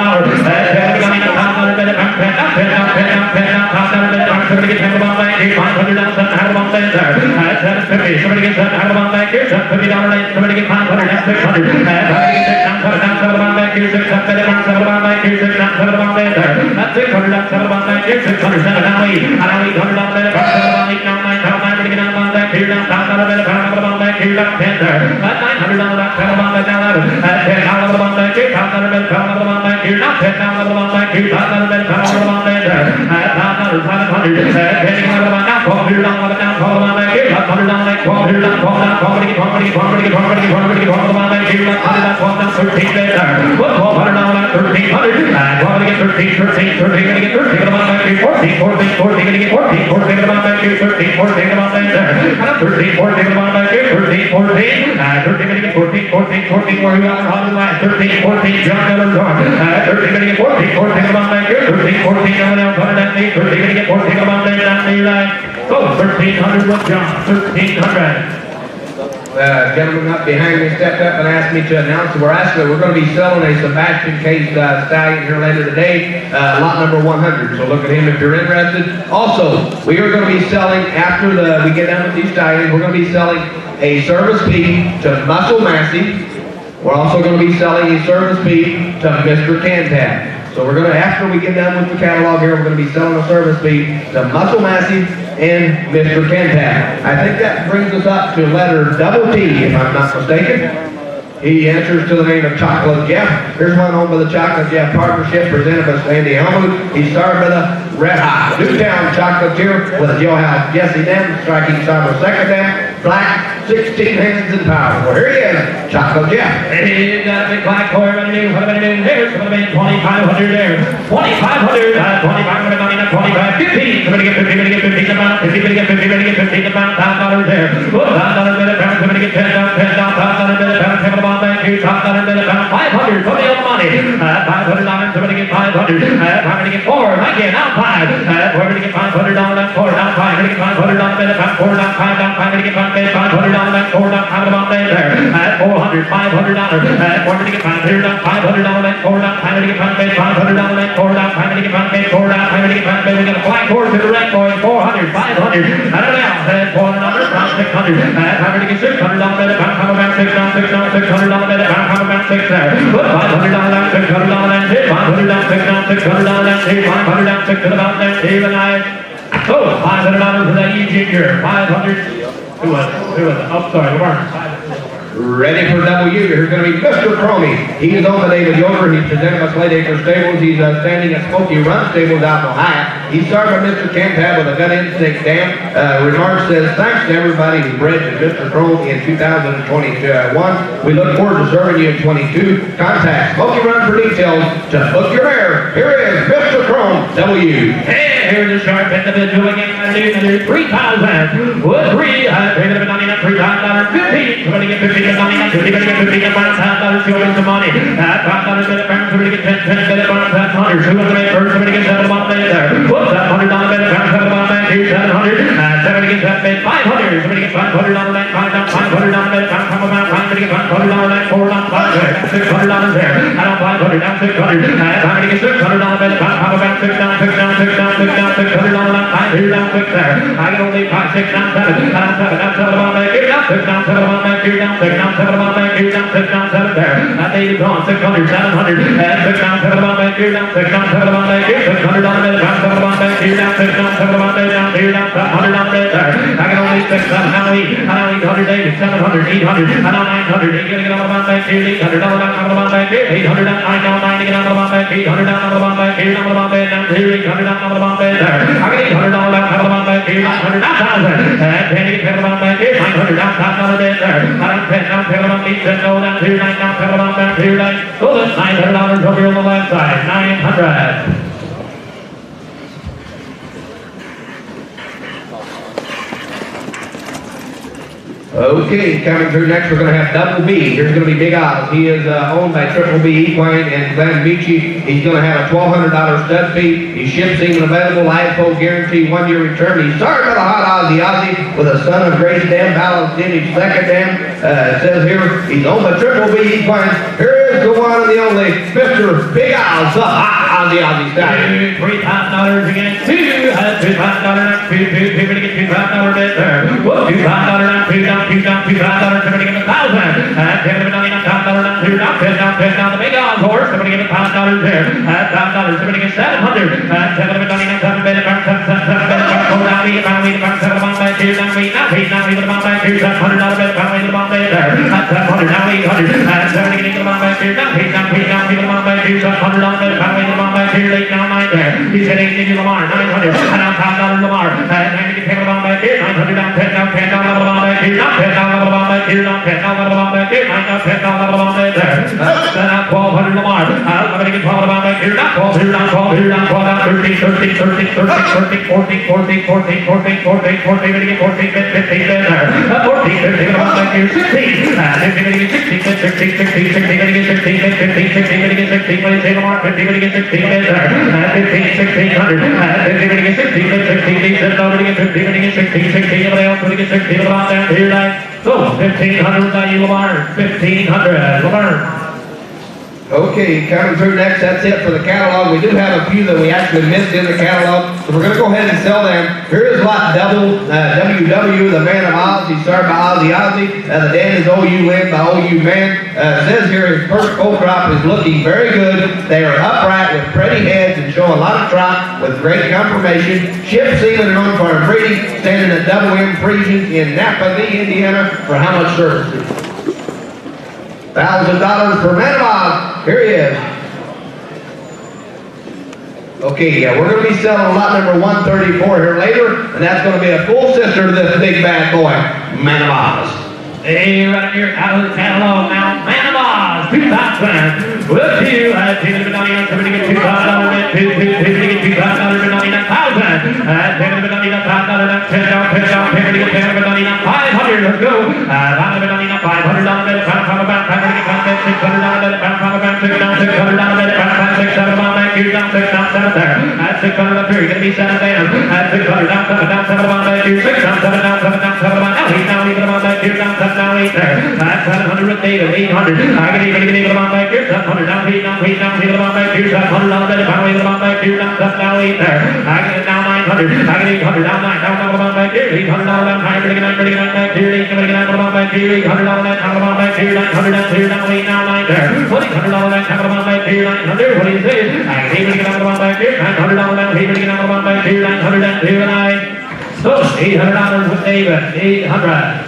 Somebody gets $100 back here. $500 there. Somebody gets $100 back here. $50. Somebody gets $500. That's $600. $7 back here. $7 back here. $7 there. That's $600. $7 back here. $600. Now $8. $100 better. $7 now $9. $9 back here. $1,000 better. $100 back here. $10 there. That's $900. $7 back down $11. $10 back here. $1,000 better. $100 back here. Now $10 back here. $1,000 better. $100 there. $500. $500. Now $1,200 now $1,200 back here. $100 back. $1,200 down. $1,200 back here. $100 there. $1,200 $1,300. $1,200 get 13. $13 gonna get 13 back here. 14 gonna get 14 back here. 13 there. And I'm 13 back here. 13 gonna get 14 where you are on the line. 13 John Miller's on. 13 gonna get 14 back here. 13 coming out on that knee. 13 gonna get 14 there down the line. So 1,300 with John. 1,300. Gentleman up behind me stepped up and asked me to announce we're going to be selling a Sebastian Case stallion here later today, lot number 100. So look at him if you're interested. Also, we are going to be selling, after we get done with these stallions, we're going to be selling a service fee to Muscle Massey. We're also going to be selling a service fee to Mr. Canton. So we're going to, after we get done with the catalog here, we're going to be selling a service fee to Muscle Massey and Mr. Canton. I think that brings us up to letter double T, if I'm not mistaken. He answers to the name of Chocolate Jeff. Here's one owned by the Chocolate Jeff Partnership, presented by Sandy Helmut. He's starred by the Red Hot Newtown Chocolatier with a jailhouse Jesse Dem, striking Summer second Dem, black, 16 hands in power. Well, here he is, Chocolate Jeff. Hey, got a big black boy. What am I gonna do? Here's going to be 2,500 there. 2,500. 2,500 money, not 25. 15. Somebody get 50. Somebody get 15 about. 50. Somebody get 50. Somebody get 15 about. $1,000 there. $1,000 minute pound. Somebody get 10 down. $1,000 minute pound. Back here, $1,000 minute pound. 500. Somebody else money. $500. Somebody get 500. 500 get 4. Again, now 5. We're going to get $500 down 4. Down 5. We're going to get $500 minute pound. 4 down 5 down 5. We're going to get $500 down 4 down 5 about there. $400. $500. We're going to get $500 down 500 down 4 down 5. We're going to get $500 down 4 down 5. We're going to get $4 down 5. We're going to get $500. We got a black horse to the red boys. 400. 500. I don't know. $400 down 600. 500 get $600 minute pound. Come about 6 down 6 down 600 minute pound. Come about 6 there. $500 down 600 down 500 down 6 down 600 down 500 down 6 to the mountain there. Steve and I. Oh, $500 for that E Junior. 500. Who was it? Oh, sorry, the Warren. Ready for W, here's going to be Mr. Cromie. He is on the David Yoder. He's presented by Slade Acre Stables. He's standing at Smoky Run Stables out in Ohio. He's started by Mr. Canton with a gun instinct dam. Remarks says, thanks to everybody who bred to Mr. Cromie in 2021. We look forward to serving you in 22. Contact Smoky Run for details to book your mare. Here is Mr. Cromie, W. Hey, here's a sharp individual again. Under 3,000. Wood 3. David of $99, $3,000, 15. Somebody get 15 to 99, 50, get 15 to $5,000, show him some money. $5 bet at Brown, somebody get 10, 10 bet at Brown, that's 100. 200 bet first, somebody gets 7 on bet there. Whoops, that $100 bet at Brown, 7 on bet here, 700. Somebody gets that bet 500. Somebody gets $500 bet, $500 bet, somebody gets $500 bet, 4 on 5 there. $600 there. I don't 500, down 600. Somebody gets $600 bet, about 6 down, 6 down, 6 down, 6 down, $600 down, 5 here, down 6 there. I can only 5, 6 down, 7, down 7, down 7 on bet here, down 6 down, 7 on bet here, down 6 down, 7 on bet here, down 6 down, 7 there. That David's on 600, 700, 6 down, 7 on bet here, down 6 down, 7 on bet here, $600 bet, down 7 on bet here, down 6 down, 7 on bet down here, down 700 on bet there. I can only 6 7, now 8, now 800, David, 700, 800, now 900, ain't gonna get on the bond back here, $800 down on the bond back here, 800 down, 9 to get on the bond back, 800 down on the bond back here, down the bond back down here, 800 down on the bond back there. I got $800 down on the bond back here, 900 down 1,000, and 10 to get on the bond back here, 900 down, $1,000 bet there. I don't 10 down, 10 on me, 10 go down here, 9 down, 10 on back here, 9. So that's $900 over on the left side, 900. Okay, coming through next, we're going to have Double B. Here's going to be Big Oz. He is owned by Triple B Equine and Glenn Beachy. He's going to have a $1,200 stud fee. He ships even available, live full guarantee, 1-year return. He started with a Hot Ozzy with a son of Grace Dam, balanced in his second dam. It says here, he's owned by Triple B Equine. Here is the one and the only Mr. Big Oz, the Hot Ozzy Stallion. $3,000 again, $2,000 $2,000 $2,000 bet there. Whoop, $2,000 $2,000 somebody give $1,000. $10 down, the Big Oz horse. Somebody give $1,000 there. $1,000. Somebody give $700. $7 bet it back, go down, we back, $7 back here, now we the bomb back here, $700 bet, pound the bomb back there. $700, now $800. Somebody get the bomb back here, now we the bomb back here, $700 bet, pound the bomb back here, 8 now 9 there. He's hitting into Lamar, $900. Now $5 Lamar. And you can take the bomb back here, $900 down, $10 down, the bomb back here, not $10 the bomb back here, not $10 the bomb back here, $9 $10 the bomb back there. Then out $1,200 Lamar. Somebody get $12 the bomb back here, not 12 here, not 12 here, not 12 down, 13, 14, 14, ready to get 14, 15 there. 14, 15 the bomb back here, 16. 15, ready to get 16, 16, ready to get 16, 15, ready to get 16, ready to say Lamar, 15, ready to get 16 there. 15, 1600. 15, ready to get 16, 16, decent, ready to get 15, ready to get 16, 16, everybody else ready to get 16 the bomb down here, like. So, 1,500 by you, Lamar. 1,500, Lamar. Okay, coming through next, that's it for the catalog. We do have a few that we actually missed in the catalog, so we're going to go ahead and sell them. Here is lot double, WW, the Man of Oz. He started by Ozzy. The Dan is OU Lynn by OU Man. It says here his first colt crop is looking very good. They are upright with pretty heads and show a lot of trot with great conformation. Ship sealing and on farm breeding, standing at Double M Friesian in Napa, Indiana. For how much services? $1,000 for Man of Oz. Here he is. Okay, yeah, we're going to be selling lot number 134 here later, and that's going to be a full sister to this big bad boy, Man of Oz. Hey, right here, out of the catalog now, Man of Oz, 2,000. With you, $10 to somebody get $2,000, $2,000 $1,000. $10 to $5,000, $10 to get $10 to $500. Let's go. $500 bet, $500 bet, $600 bet, $600 bet, $6 7 on back here, down 6 down 7 there. At 600 up here, you're gonna be 7 down. At 600 down 7 on back here, 6 down 7 down 7 down 7 on. Now 8 down, even on back here, down 7 down 8 there. At 700 with David, 800. I can even on back here, 700 down 8 down 8 down, even on back here, $700 bet, $500 on back here, down 7 down 8 there. I can get down 900. I can 800 down 9 down on back here, $800 down 900 back here, $800 on back here, $800 down on back here, 900 down here, down 8 down 9 there. $800 down on back here, 900. What do you say? I can even get on back here, $900 down, even get on back here, 900 down 2 and 9. So $800 with David, 800.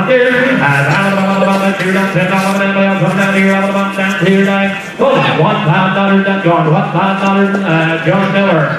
$1,100. $1,000 done, John. $1,000 John Miller.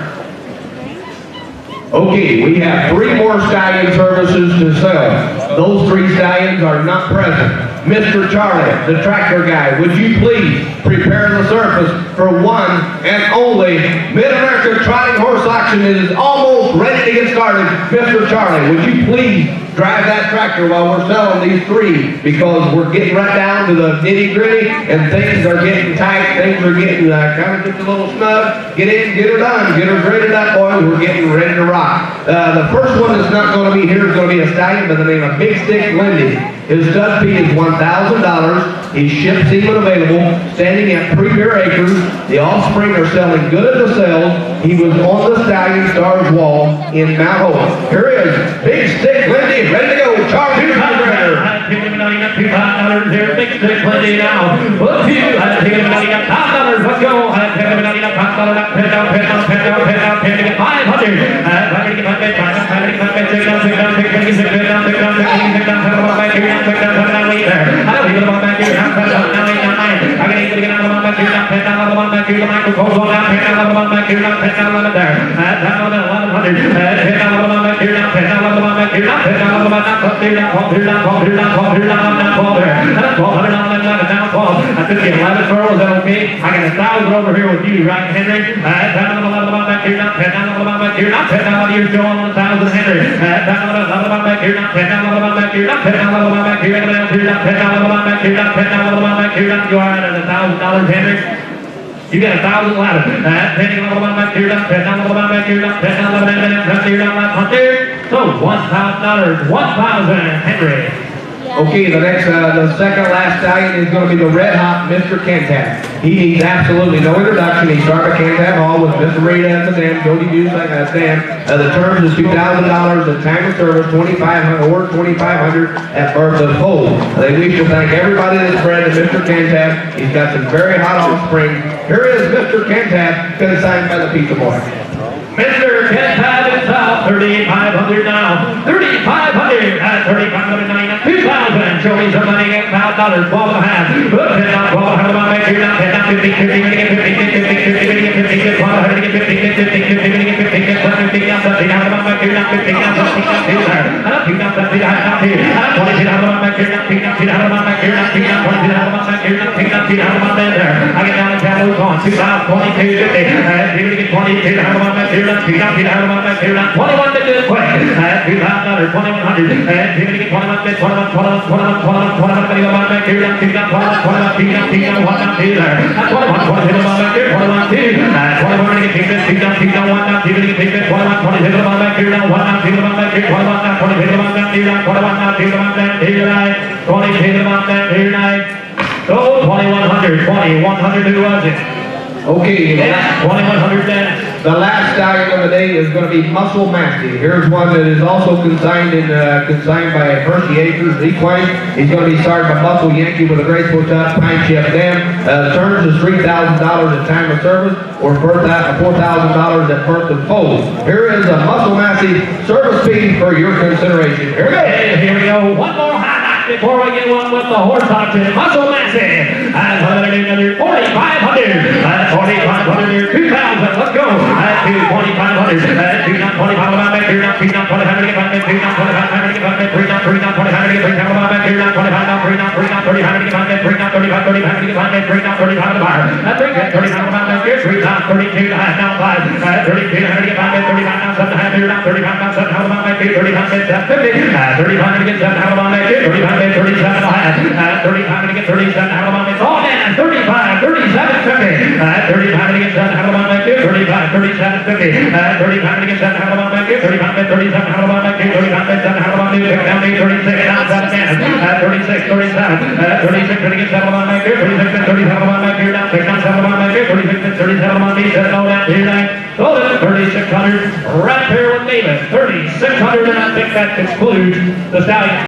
Okay, we have 3 more stallion services to sell. Those 3 stallions are not present. Mr. Charlie, the tractor guy, would you please prepare the surface for one and only Mid-America Trotting Horse Auction. It is almost ready to get started. Mr. Charlie, would you please drive that tractor while we're selling these 3, because we're getting right down to the nitty-gritty and things are getting tight, things are getting kind of just a little snug. Get in, get her done, get her graded up, boys. We're getting ready to rock. The first one that's not going to be here is going to be a stallion by the name of Big Stick Lindy. His stud fee is $1,000. He ships even available, standing at Premier Acres. The offspring are selling good at the sales. He was on the Stallion Stars wall in Mount Hope. Here is Big Stick Lindy, ready to go. Charge your $2,000 here. Big Stick Lindy now. Let's $5. Let's go. $500. 11 Earl, is that okay? I got 1,000 over here with you, right, Henry? 10 down back here, not 10 down back here, not 10 down you're still on 1,000, Henry. 10 down back here, not 10 down back here, not 10 down back here, not 10 down back here, not 10 down back here, not you are at $1,000, Henry. You got 1,000 louder. 10 down back here, not 10 down back here, not 10 down back here, not 100. So $1,000, 1,000, Henry. Okay, the second last stallion is going to be the Red Hot Mr. Canton. He needs absolutely no introduction. He started at Canton Hall with Mr. Reed as the dam, Gordyville as the dam. The terms is $2,000 at time of service, $2,500 or $2,500 at birth of foal. They wish to thank everybody that's bred to Mr. Canton. He's got some very hot offspring. Here is Mr. Canton, consigned by the Pizza Boy. Mr. Canton himself, 3,500 now. 3,500 at 3,599 at 2,000. Show me some money at $5, 12 and a half. Put it down, 12 and a half. Make sure not 10 down, 50, 50, 50, 50, 50, 50, 50, 50, 50, 12, 50, 50, 50, 50, 50, 50, 50, 50, 50, 50, 50, 50, 50, 50, 50, 21 to do it quick. $2,000, 2,100. Give me 21 bid, 21, 21, 21, 21, 21, 21, back here, 21, 21, 21, 1, 2 there. 21, 22 back here, 21, 2. 21 to get 2 bid, 2 down, 1 down, 2 to get 2 bid, 21, 22 back here, 1 down, 2 back here, 21 down, 22 back down, 2 down, 21 down, 2 back down, 2 down, 22 back down, 2 down. So 2,100, 2,100 who was it? Okay, Yeah, 2,100 then. the last stallion of the day is going to be Muscle Massey. Here's one that is also consigned by Hershey Acres Equine. He's going to be started by Muscle Yankee with a graceful touch, Pine Chef Dam. The terms is $3,000 at time of service or $4,000 at birth of foal. Here is a Muscle Massey service fee for your consideration. Here we go. Hey, here we go. One more highlight before we get one with the horse auction. Muscle Massey. That's another 4,500. That's 4,500 here. 2,000. Let's go. That's 2,500. That's 2,500 back here. 2,500 get back. 2,500 get back. 3,500 get back. 3,500 get back. 3,500 get back. 3,500 get back. 3,500 get back. 3,500 get back. 3,500 back here. 3,32 down 5. 3,200 get back. 35 down 7 half here. 35 down 7 half back here. 35 get 50. 3,500 get 7 half back here. 35 37 and a half. 3,500 get 37 half back. It's all down. 35, 37, 50. 3,500 get 7 half back here. 35, 37, 50. 3,500 get 7 half back here. 35 get 37 half back here. 35 get 7 half back here. Down to 36 down 7 down. 36, 37. 36 to get 7 back here. 36 get 37 back here. Down 6 down 7 back here. 36 get 37 on me. 7 all down here. 9. So then 3,600 right there with David. 3,600 and I think that excludes the Stallion.